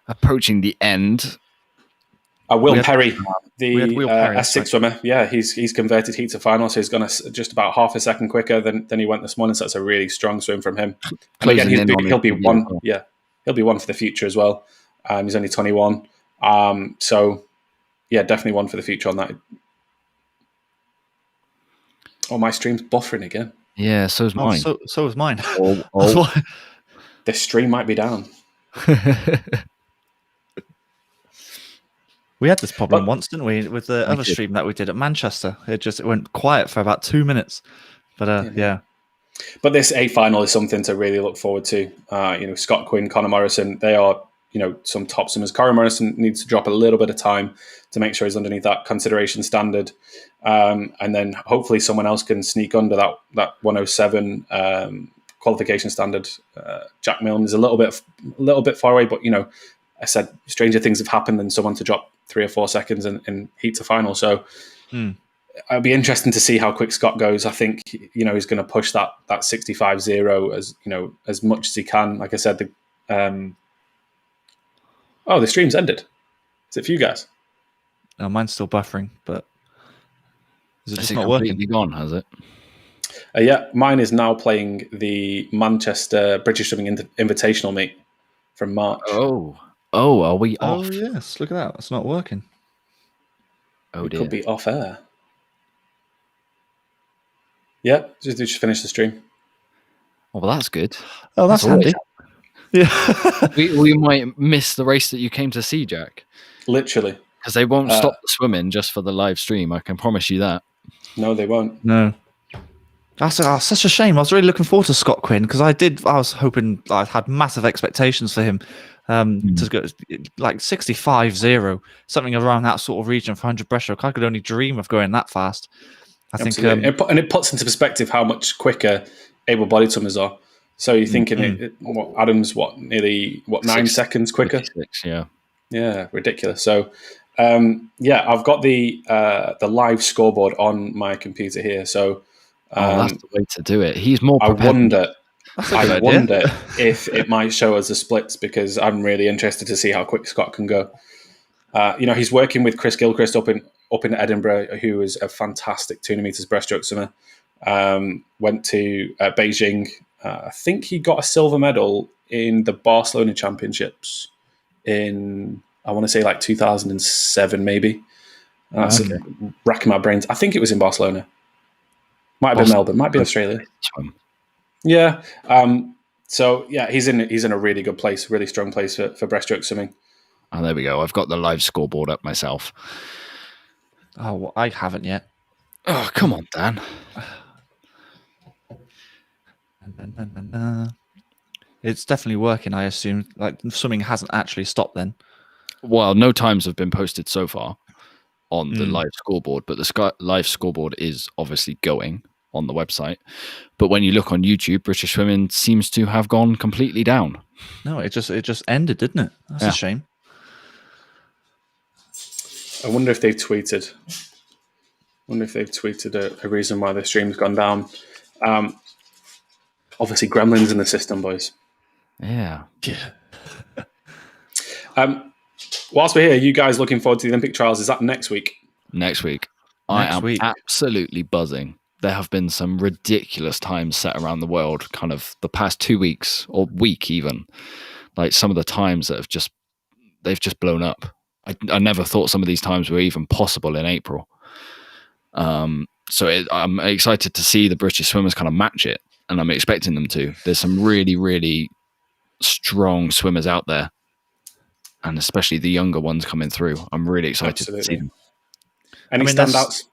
approaching the end. Will Perry, the Perry, S6 swimmer, he's converted heat to final, so he's gone just about half a second quicker than he went this morning. So that's a really strong swim from him. And again, he'll be one. Yeah, he'll be one for the future as well. He's only 21, so definitely one for the future on that. Oh, my stream's buffering again. Yeah, so is mine. So is mine. The stream might be down. We had this problem But- once, didn't we, with the We other did. stream that we did at Manchester? It went quiet for about 2 minutes. But yeah. But this A final is something to really look forward to. Scott Quinn, Conor Morrison, they are, some top swimmers. Conor Morrison needs to drop a little bit of time to make sure he's underneath that consideration standard. And then hopefully someone else can sneak under that 107 qualification standard. Jack Milne is a little bit far away, but, I said stranger things have happened than someone to drop 3 or 4 seconds in heat to final. So it'll be interesting to see how quick Scott goes. I think, he's going to push that 65.0 as much as he can. Like I said, the stream's ended. Is it for you guys? No, mine's still buffering, but is it Is just it not completely working? gone, has it? Yeah, mine is now playing the Manchester British Swimming Invitational meet from March. Oh, are we Oh, off? yes. Look at that. It's not working. Oh, It dear. could be off air. Yeah, just finish the stream. Oh, well, that's good. Oh, that's always handy. Yeah. We might miss the race that you came to see, Jack, Literally. because they won't stop the swimming just for the live stream. I can promise you that. No, they won't. No. That's such a shame. I was really looking forward to Scott Quinn because I was hoping, I had massive expectations for him to go like 65.0, something around that sort of region for 100 breaststroke. I could only dream of going that fast. I think, and it puts into perspective how much quicker able-bodied swimmers are. So you're thinking, Adam's nearly 9 seconds quicker? 56, yeah. Yeah, ridiculous. So, I've got the live scoreboard on my computer here. So, that's the way to do it. He's more I prepared. wonder if it might show us the splits, because I'm really interested to see how quick Scott can go. He's working with Chris Gilchrist up in Edinburgh, who is a fantastic 200 meters breaststroke swimmer. Went to Beijing. I think he got a silver medal in the Barcelona Championships in, I want to say, like 2007, maybe. Racking my brains. I think it was in Barcelona. Might have been Melbourne. Might be Australia. Yeah. He's in a really good place, really strong place for breaststroke swimming. Oh, there we go. I've got the live scoreboard up myself. Oh, well, I haven't yet. Oh, come on, Dan. It's definitely working, I assume. Like, swimming hasn't actually stopped then. Well, no times have been posted so far on the live scoreboard, but the live scoreboard is obviously going on the website. But when you look on YouTube, British swimming seems to have gone completely down. No, it just ended, didn't it? That's a shame. I wonder if they've tweeted. A reason why the stream's gone down. Obviously, gremlins in the system, boys. Yeah. Whilst we're here, you guys looking forward to the Olympic trials? Is that next week? Next week. I am absolutely buzzing. There have been some ridiculous times set around the world, kind of the past 2 weeks or week even. Like some of the times that they've just blown up. I never thought some of these times were even possible in April. I'm excited to see the British swimmers kind of match it, and I'm expecting them to. There's some really, really strong swimmers out there, and especially the younger ones coming through. I'm really excited to see them. Any standouts?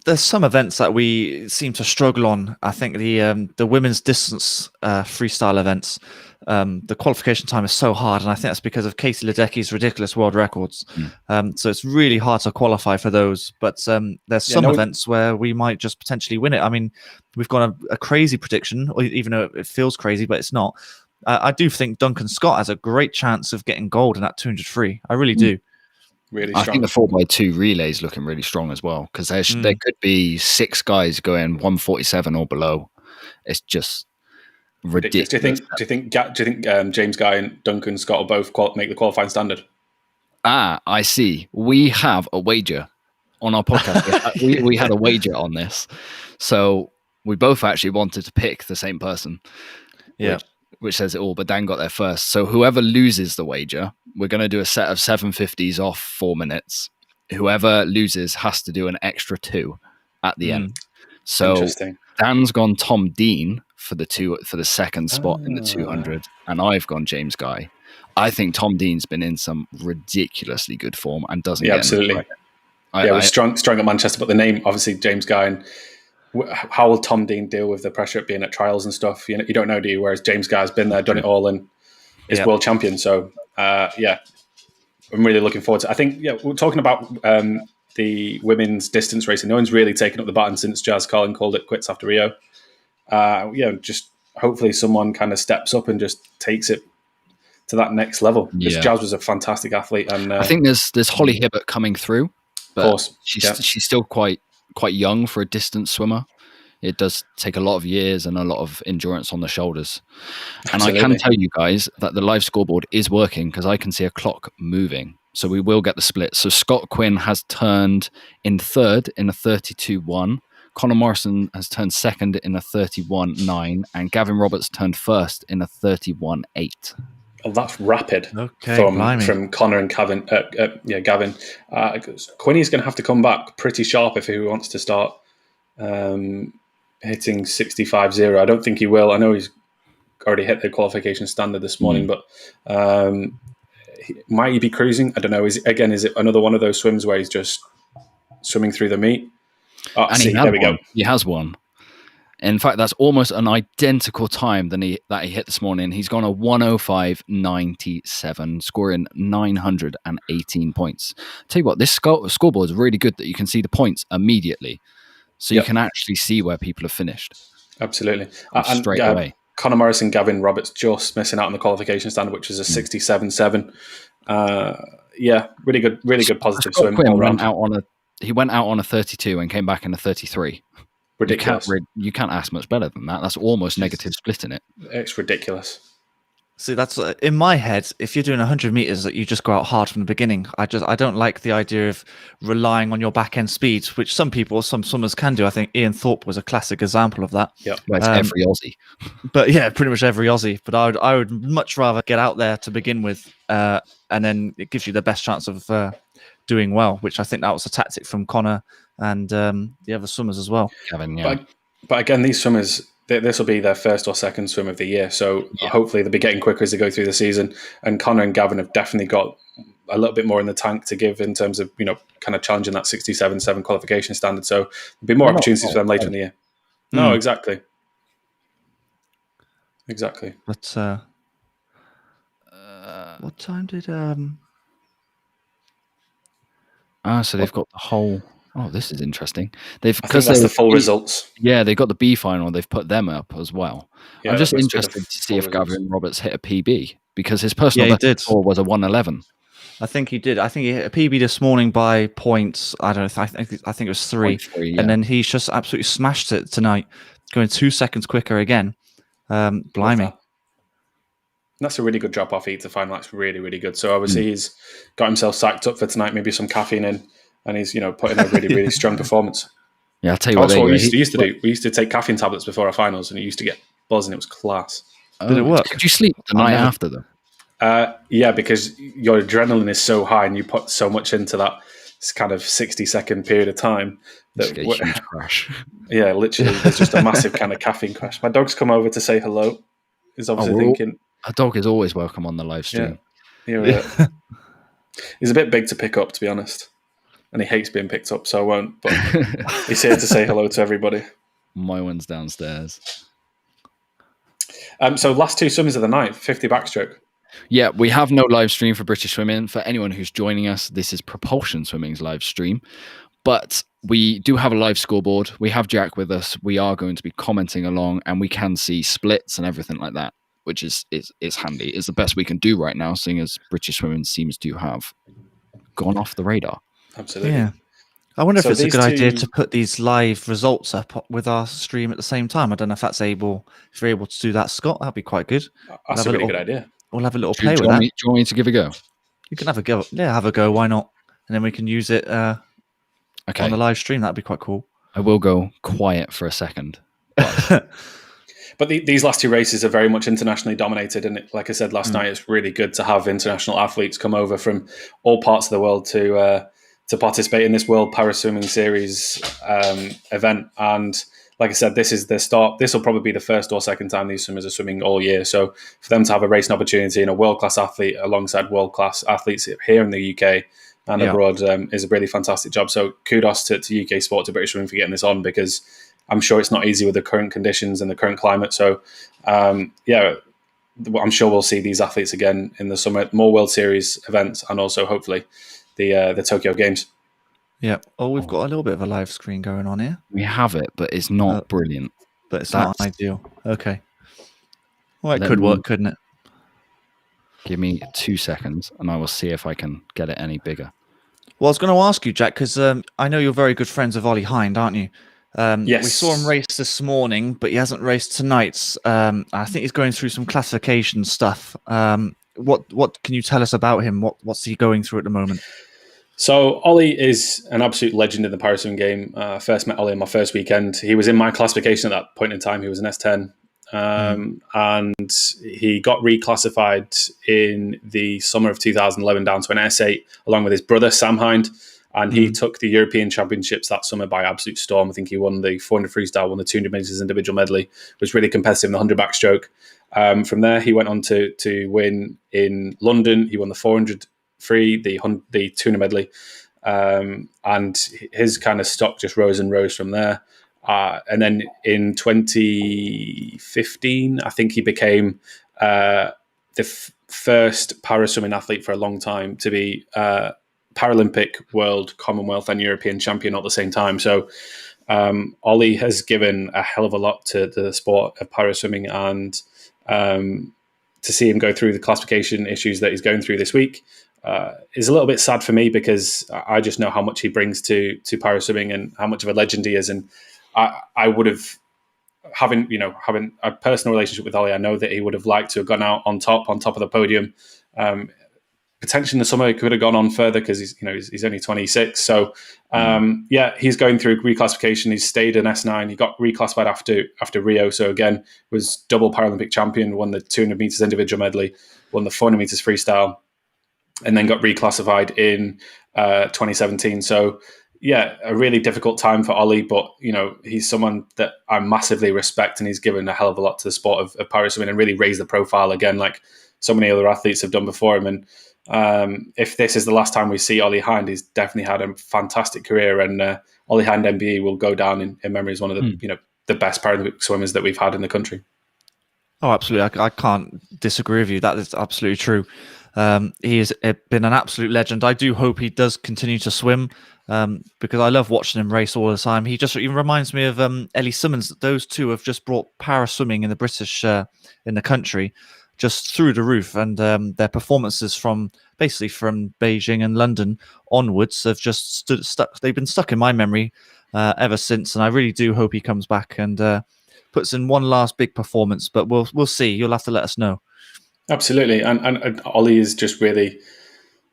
There's some events that we seem to struggle on. I think the women's distance freestyle events, the qualification time is so hard, and I think that's because of Katie Ledecky's ridiculous world records. So it's really hard to qualify for those. But there's some events where we might just potentially win it. I mean, we've got a crazy prediction, even though it feels crazy, but it's not. I do think Duncan Scott has a great chance of getting gold in that 200 free. I really do. Really strong. I think the 4x2 relay is looking really strong as well, because there could be 6 guys going 147 or below. It's just ridiculous. Do you think James Guy and Duncan Scott will both make the qualifying standard? I see. We have a wager on our podcast. we had a wager on this, so we both actually wanted to pick the same person. Yeah. Which says it all, but Dan got there first. So whoever loses the wager, we're going to do a set of 750s off 4 minutes. Whoever loses has to do an extra 2 at the end. So Dan's gone Tom Dean for the second spot in the 200, and I've gone James Guy. I think Tom Dean's been in some ridiculously good form and doesn't get absolutely. enough We're strong at Manchester, but the name, obviously, James Guy. And how will Tom Dean deal with the pressure of being at trials and stuff? You don't know, do you? Whereas James Guy's been there, done it all, and is world champion. So, I'm really looking forward to it. I think, we're talking about the women's distance racing. No one's really taken up the baton since Jazz Carlin called it quits after Rio. Just hopefully someone kind of steps up and just takes it to that next level. Because Jazz was a fantastic athlete, and I think there's Holly Hibbert coming through, but of course, she's still quite young for a distance swimmer. It does take a lot of years and a lot of endurance on the shoulders. And I can tell you guys that the live scoreboard is working because I can see a clock moving. So we will get the split. So Scott Quinn has turned in third in a 32.1. Conor Morrison has turned second in a 31.9. And Gavin Roberts turned first in a 31.8. Oh, that's rapid. Okay, from Conor and Gavin. Quinny's going to have to come back pretty sharp if he wants to start hitting 65.0. I don't think he will. I know he's already hit the qualification standard this morning, but might he be cruising? I don't know. Is it another one of those swims where he's just swimming through the meet? There we go. He has one. In fact, that's almost an identical time that he hit this morning. He's gone a 105.97, scoring 918 points. Tell you what, this scoreboard is really good that you can see the points immediately. So you can actually see where people have finished. Absolutely. Straight away. Conor Morrison, Gavin Roberts just missing out on the qualification standard, which is a 67.7. Really good positive swim. He went out on a 32 and came back in a 33. Ridiculous. You can't ask much better than that. That's almost negative split in it. It's ridiculous. See, that's in my head. If you're doing 100 meters, that you just go out hard from the beginning. I don't like the idea of relying on your back end speed, which some swimmers can do. I think Ian Thorpe was a classic example of that. Yeah, it's every Aussie. But pretty much every Aussie. But I would much rather get out there to begin with, and then it gives you the best chance of doing well. Which I think that was a tactic from Conor and the other swimmers as well. Kevin, yeah. But again, these swimmers, this will be their first or second swim of the year. So hopefully they'll be getting quicker as they go through the season. And Conor and Gavin have definitely got a little bit more in the tank to give in terms of, kind of challenging that 67.7 qualification standard. So there'll be more opportunities for them later in the year. No, exactly. But what time did... so they've got the whole... Oh, this is interesting. I think that's the full results. Yeah, they've got the B final. They've put them up as well. Yeah, I'm just interested to see if Gavin Roberts hit a PB because his personal best score was a 111. I think he did. I think he hit a PB this morning by points. I don't know. I think it was 3. And then he's just absolutely smashed it tonight, going 2 seconds quicker again. Blimey. That's a really good drop off heat to final. That's really, really good. So obviously he's got himself psyched up for tonight, maybe some caffeine in. And he's, putting a really, really strong performance. Yeah, I'll tell you what. That's what we used to do. We used to take caffeine tablets before our finals, and it used to get buzzing. It was class. Did it work? Did you sleep the night after them? Yeah, because your adrenaline is so high, and you put so much into that kind of 60-second period of time that a huge crash. Yeah, literally, there's just a massive kind of caffeine crash. My dog's come over to say hello. He's obviously thinking a dog is always welcome on the live stream. Yeah. He's a bit big to pick up, to be honest. And he hates being picked up, so I won't. But he's here to say hello to everybody. My one's downstairs. So last 2 swims of the night, 50 backstroke. Yeah, we have no live stream for British Swimming. For anyone who's joining us, this is Propulsion Swimming's live stream. But we do have a live scoreboard. We have Jack with us. We are going to be commenting along, and we can see splits and everything like that, which is handy. It's the best we can do right now, seeing as British Swimming seems to have gone off the radar. Absolutely. Yeah. I wonder if it's a good idea to put these live results up with our stream at the same time. I don't know if if you're able to do that, Scott. That'd be quite good. That's a really good idea. We'll have a little play with that. Do you want me to give a go? You can have a go. Yeah, have a go. Why not? And then we can use it on the live stream. That'd be quite cool. I will go quiet for a second. But these last 2 races are very much internationally dominated. And like I said last night, it's really good to have international athletes come over from all parts of the world to participate in this World Paraswimming Series event. And like I said, this is the start. This will probably be the first or second time these swimmers are swimming all year. So for them to have a racing opportunity and a world-class athlete alongside world-class athletes here in the UK and abroad is a really fantastic job. So kudos to UK sport, to British swimming for getting this on, because I'm sure it's not easy with the current conditions and the current climate. So I'm sure we'll see these athletes again in the summer, more World Series events, and also hopefully the Tokyo Games. Yeah. Oh, we've got a little bit of a live screen going on here. We have it, but it's not brilliant. But it's not ideal. Okay. Well, it could work, couldn't it? Give me 2 seconds, and I will see if I can get it any bigger. Well, I was going to ask you, Jack, because I know you're very good friends with Ollie Hind, aren't you? Yes. We saw him race this morning, but he hasn't raced tonight. I think he's going through some classification stuff. What can you tell us about him? What's he going through at the moment? So Ollie is an absolute legend in the paraswim game. First met Ollie on my first weekend. He was in my classification at that point in time. He was an S10. And he got reclassified in the summer of 2011 down to an S8, along with his brother, Sam Hind. And he took the European Championships that summer by absolute storm. I think he won the 400 freestyle, won the 200 meters individual medley, was really competitive in the 100 backstroke. From there, he went on to win in London. He won the 400 free, the 200 medley. And his kind of stock just rose and rose from there. And then in 2015, I think he became the first paraswimming athlete for a long time to be Paralympic, World, Commonwealth, and European champion at the same time. So Ollie has given a hell of a lot to the sport of paraswimming, and to see him go through the classification issues that he's going through this week is a little bit sad for me, because I just know how much he brings to paraswimming and how much of a legend he is. And I would have, having a personal relationship with Ollie, I know that he would have liked to have gone out on top of the podium. Potentially in the summer, he could have gone on further, because he's only 26. So he's going through reclassification. He's stayed in S9. He got reclassified after Rio. So again, was double Paralympic champion, won the 200 meters individual medley, won the 400 meters freestyle, and then got reclassified in 2017. So yeah, a really difficult time for Ollie, but he's someone that I massively respect, and he's given a hell of a lot to the sport of paraswimming and really raised the profile again, like so many other athletes have done before him. And if this is the last time we see Ollie Hind, he's definitely had a fantastic career, and Ollie Hind MBE will go down in memory as one of the the best Paralympic swimmers that we've had in the country. Oh, absolutely! I can't disagree with you. That is absolutely true. He has been an absolute legend. I do hope he does continue to swim, because I love watching him race all the time. He reminds me of Ellie Simmons. Those two have just brought paraswimming in the British in the country just through the roof, and their performances from Beijing and London onwards have just stuck. They've been stuck in my memory ever since, and I really do hope he comes back and puts in one last big performance. But we'll see. You'll have to let us know. Absolutely, and Ollie is just really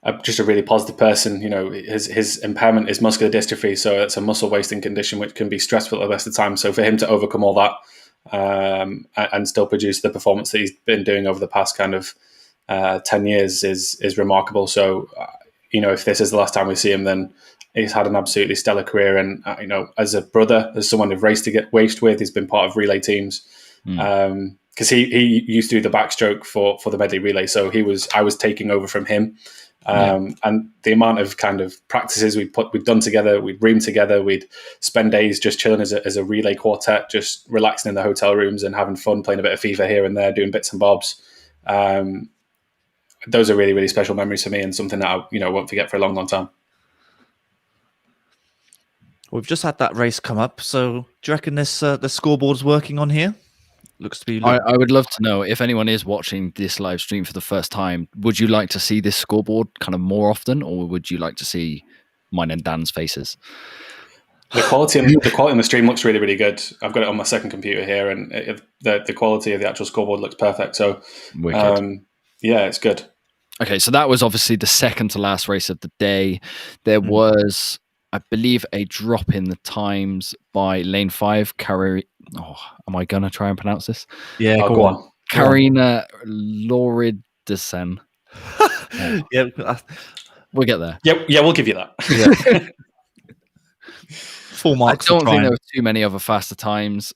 a really positive person. His impairment is muscular dystrophy, so it's a muscle wasting condition which can be stressful at the best of times. So for him to overcome all that and still produce the performance that he's been doing over the past kind of 10 years is remarkable. So if this is the last time we see him, then he's had an absolutely stellar career. And as a brother, as someone who've raced with, he's been part of relay teams. Because he used to do the backstroke for the medley relay, so I was taking over from him, and the amount of kind of practices we've done together, we'd room together, we'd spend days just chilling as a relay quartet, just relaxing in the hotel rooms and having fun, playing a bit of FIFA here and there, doing bits and bobs. Those are really, really special memories for me, and something that I won't forget for a long, long time. We've just had that race come up, so do you reckon the scoreboard's working on here? Looks to be. I would love to know, if anyone is watching this live stream for the first time, would you like to see this scoreboard kind of more often, or would you like to see mine and Dan's faces? The quality on the stream looks really, really good. I've got it on my second computer here, and the quality of the actual scoreboard looks perfect. So, it's good. Okay, so that was obviously the second to last race of the day. There was, I believe, a drop in the times by lane 5, am I going to try and pronounce this? Yeah, go on. Karina Lauridsen. Yeah, we'll get there. Yeah, we'll give you that. Full marks. I don't think there were too many other faster times.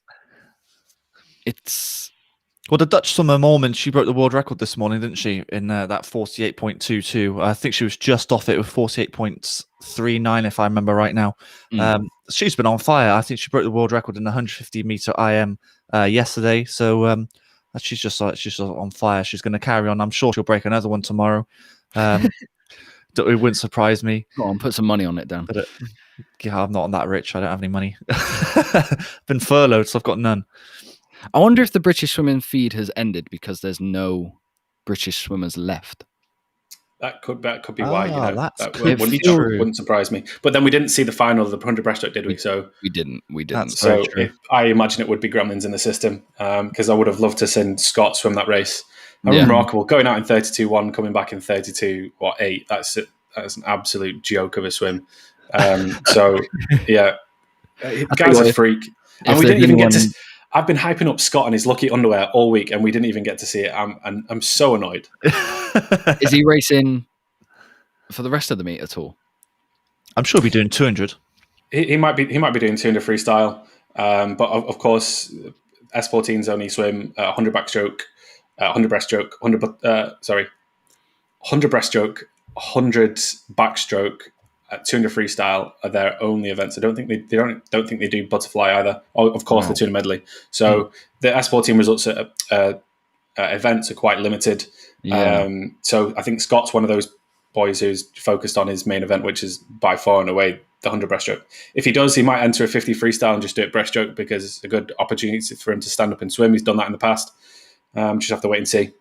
Well, the Dutch swimmer Mormon, she broke the world record this morning, didn't she? In that 48.22. I think she was just off it with 48.39, if I remember right now. She's been on fire. I think she broke the world record in the 150 meter IM yesterday. So she's just on fire. She's going to carry on. I'm sure she'll break another one tomorrow. It wouldn't surprise me. Go on, put some money on it, Dan. But I'm not that rich. I don't have any money. Been furloughed, so I've got none. I wonder if the British swimming feed has ended because there's no British swimmers left. That could be why. That wouldn't surprise me. But then we didn't see the final of the 100 breaststroke, did we? So we didn't. So I imagine it would be gremlins in the system because I would have loved to seen Scott swim that race. Remarkable, going out in 32.1, coming back in 32.8. That's an absolute joke of a swim. So yeah, guy's a freak, and we didn't even get to. I've been hyping up Scott and his lucky underwear all week, and we didn't even get to see it. I'm so annoyed. Is he racing for the rest of the meet at all? I'm sure he'll be doing 200. He might be doing 200 freestyle, but of course, S14s only swim 100 backstroke, 100 breaststroke, 100 breaststroke, 100 backstroke. 200 freestyle are their only events. I don't think they do butterfly either. Oh, of course, the 200 medley. So the S14 results at events are quite limited. Yeah. So I think Scott's one of those boys who's focused on his main event, which is by far and away the 100 breaststroke. If he does, he might enter a 50 freestyle and just do it breaststroke because it's a good opportunity for him to stand up and swim. He's done that in the past. Just have to wait and see.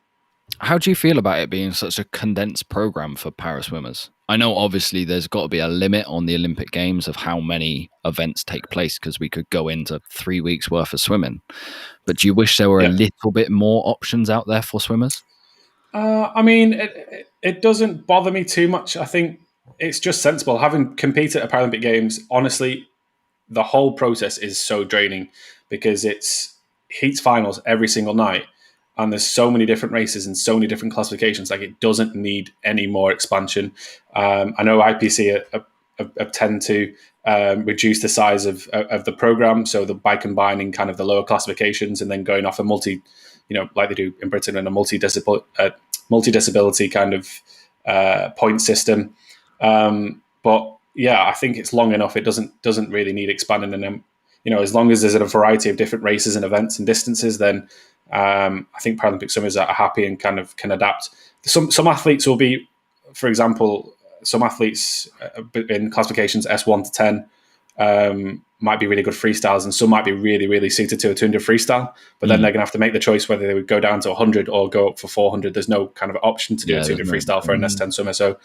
How do you feel about it being such a condensed program for para swimmers? I know obviously there's got to be a limit on the Olympic Games of how many events take place because we could go into 3 weeks worth of swimming. But do you wish there were a little bit more options out there for swimmers? I mean, it doesn't bother me too much. I think it's just sensible. Having competed at Paralympic Games, honestly, the whole process is so draining because it's heats finals every single night. And there's so many different races and so many different classifications. Like it doesn't need any more expansion. I know IPC have tend to reduce the size of the program, so by combining kind of the lower classifications and then going off a like they do in Britain, and a multi-disability kind of point system. But yeah, I think it's long enough. It doesn't really need expanding. And then as long as there's a variety of different races and events and distances, then I think Paralympic swimmers are happy and kind of can adapt. Some athletes will be, for example, some athletes in classifications S1 to 10 might be really good freestyles, and some might be really, really suited to a 200 freestyle. But then they're going to have to make the choice whether they would go down to 100 or go up for 400. There's no kind of option to do a 200 freestyle for an S10 swimmer. So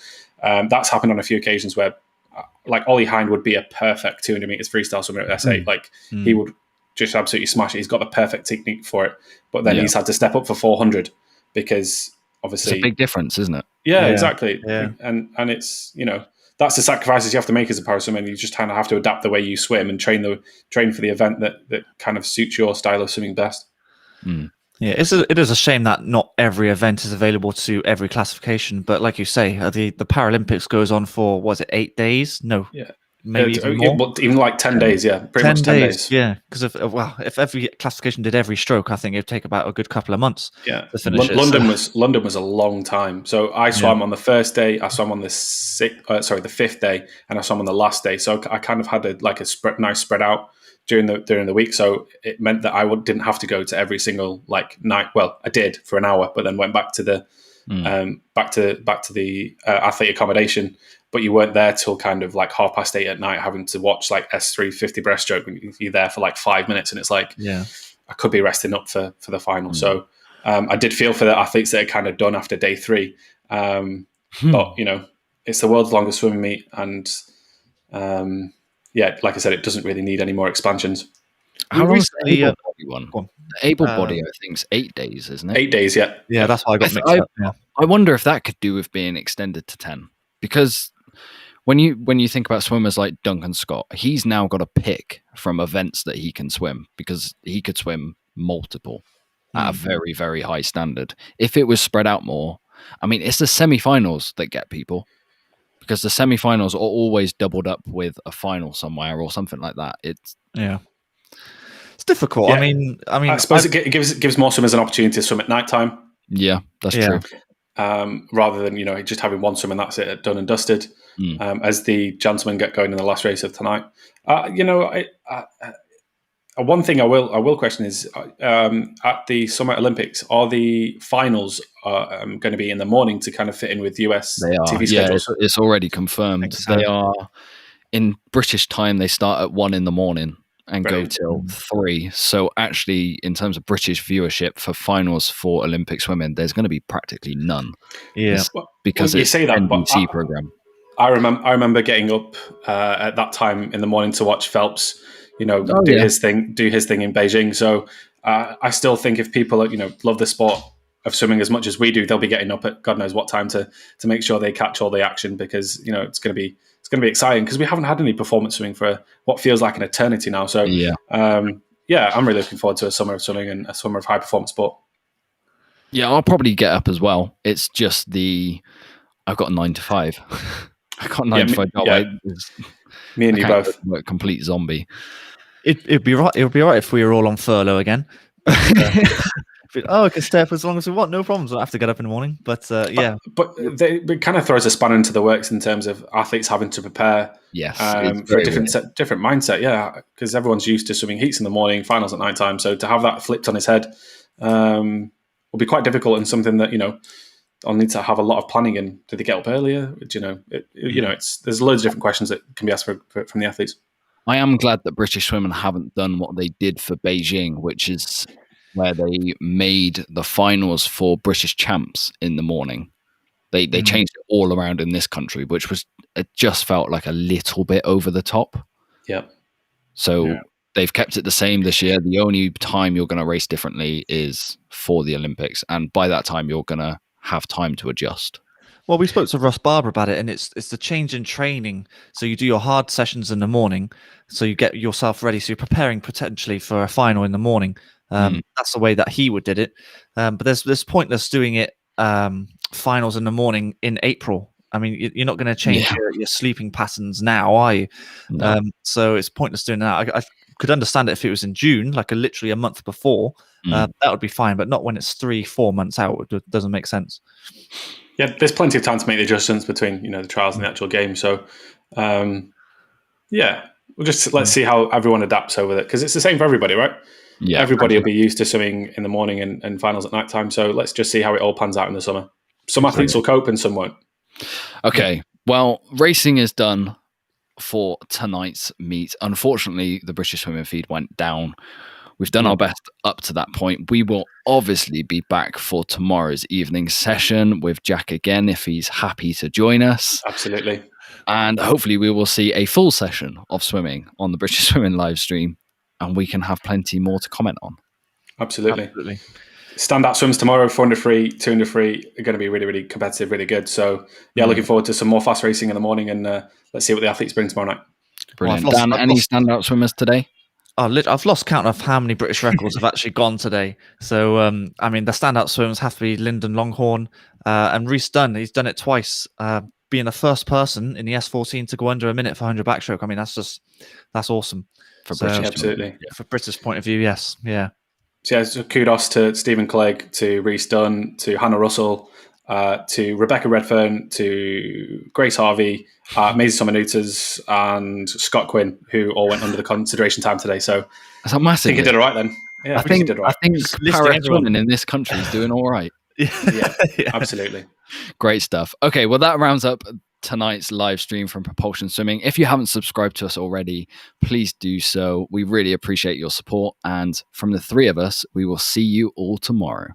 that's happened on a few occasions where, like Ollie Hind would be a perfect 200 meters freestyle swimmer at S8. Like he would just absolutely smash it. He's got the perfect technique for it, but then he's had to step up for 400 because obviously it's a big difference, isn't it? Yeah, exactly. Yeah. And it's that's the sacrifices you have to make as a para swimmer. You just kind of have to adapt the way you swim and train for the event that kind of suits your style of swimming best. Yeah, it is a shame that not every event is available to every classification. But like you say, the Paralympics goes on for, was it 8 days? No. Yeah. Maybe even more. Even like 10 days, yeah. Pretty much 10 days. Yeah, because if every classification did every stroke, I think it'd take about a good couple of months. Yeah, to finish London was a long time. So I swam on the first day, I swam on the fifth day, and I swam on the last day. So I kind of had a nice spread out during the week. So it meant that I didn't have to go to every single night. Well, I did for an hour, but then went back to the athlete accommodation. But you weren't there till kind of 8:30 at night, having to watch S3 50 breaststroke. When you're there for 5 minutes, and it's I could be resting up for the final. So I did feel for the athletes that are kind of done after day 3. But it's the world's longest swimming meet, and like I said, it doesn't really need any more expansions. How long is the able-body one? The able-body, I think, is 8 days, isn't it? 8 days, yeah. Yeah, that's why I got mixed up. Yeah. I wonder if that could do with being extended to 10, because when you think about swimmers like Duncan Scott, he's now got to pick from events that he can swim, because he could swim multiple at a very, very high standard. If it was spread out more, I mean, it's the semi-finals that get people, because the semi-finals are always doubled up with a final somewhere or something like that. It's difficult. Yeah. I suppose it gives more swimmers an opportunity to swim at night time. Yeah, that's true. Rather than just having one swim and that's it, done and dusted. As the gentlemen get going in the last race of tonight, one thing I will question is at the Summer Olympics, are the finals going to be in the morning to kind of fit in with US TV schedules? It's already confirmed. So. They are in British time. They start at 1 a.m. and go till 3. So actually, in terms of British viewership for finals for Olympic swimming, there's going to be practically none. Yeah, because you it's say that, NBC program. I remember getting up at that time in the morning to watch Phelps, do his thing in Beijing. So I still think if people love the sport of swimming as much as we do, they'll be getting up at God knows what time to make sure they catch all the action, because it's going to be exciting, because we haven't had any performance swimming for what feels like an eternity now. So I'm really looking forward to a summer of swimming and a summer of high performance sport. Yeah, I'll probably get up as well. It's just I've got a 9 to 5. I got a 9 to 5 job. Yeah. Me and you both. A complete zombie. It'd be right. It would be right if we were all on furlough again. I can stay up as long as we want, no problems. I don't have to get up in the morning. But but it kind of throws a spanner into the works in terms of athletes having to prepare. Yes, for a different mindset. Yeah, because everyone's used to swimming heats in the morning, finals at night time. So to have that flipped on his head will be quite difficult, and something that I'll need to have a lot of planning in. Do they get up earlier? There's loads of different questions that can be asked from the athletes. I am glad that British women haven't done what they did for Beijing, which is where they made the finals for British champs in the morning. They changed it all around in this country, which it just felt like a little bit over the top. Yeah. So they've kept it the same this year. The only time you're going to race differently is for the Olympics, and by that time you're going to have time to adjust. Well, we spoke to Russ Barber about it, and it's the change in training. So you do your hard sessions in the morning, so you get yourself ready. So you're preparing potentially for a final in the morning. That's the way that he would did it. But there's pointless doing it finals in the morning in April. I mean, you're not going to change your sleeping patterns now, are you? No. So it's pointless doing that. I could understand it if it was in June, like literally a month before. That would be fine, but not when it's 3-4 months out. It doesn't make sense. Yeah, there's plenty of time to make the adjustments between the trials and the actual game. So, we'll just let's see how everyone adapts over it, because it's the same for everybody, right? Yeah, everybody will be used to swimming in the morning and finals at night time. So let's just see how it all pans out in the summer. Some athletes will cope and some won't. Okay, well, racing is done for tonight's meet. Unfortunately, the British swimming feed went down. We've done our best up to that point. We will obviously be back for tomorrow's evening session with Jack again, if he's happy to join us. Absolutely. And hopefully we will see a full session of swimming on the British Swimming live stream, and we can have plenty more to comment on. Absolutely. Standout swims tomorrow, 400 free, 200 free, are going to be really, really competitive, really good. So, looking forward to some more fast racing in the morning, and let's see what the athletes bring tomorrow night. Brilliant. Dan, any standout swimmers today? I've lost count of how many British records have actually gone today. So, the standout swimmers have to be Lyndon Longhorn and Rhys Dunn. He's done it twice, being the first person in the S14 to go under a minute for 100 backstroke. I mean, that's awesome. Absolutely. For British point of view, yes. Yeah. So kudos to Stephen Clegg, to Rhys Dunn, to Hannah Russell, to Rebecca Redfern, to Grace Harvey, Maisie Somanutas, and Scott Quinn, who all went under the consideration time today. So that's a massive. I think he did it right then. Yeah, I think he did it right. I think para swimming in this country is doing all right. Yeah, absolutely. Great stuff. Okay, well, that rounds up tonight's live stream from Propulsion Swimming. If you haven't subscribed to us already, please do so. We really appreciate your support. And from the three of us, we will see you all tomorrow.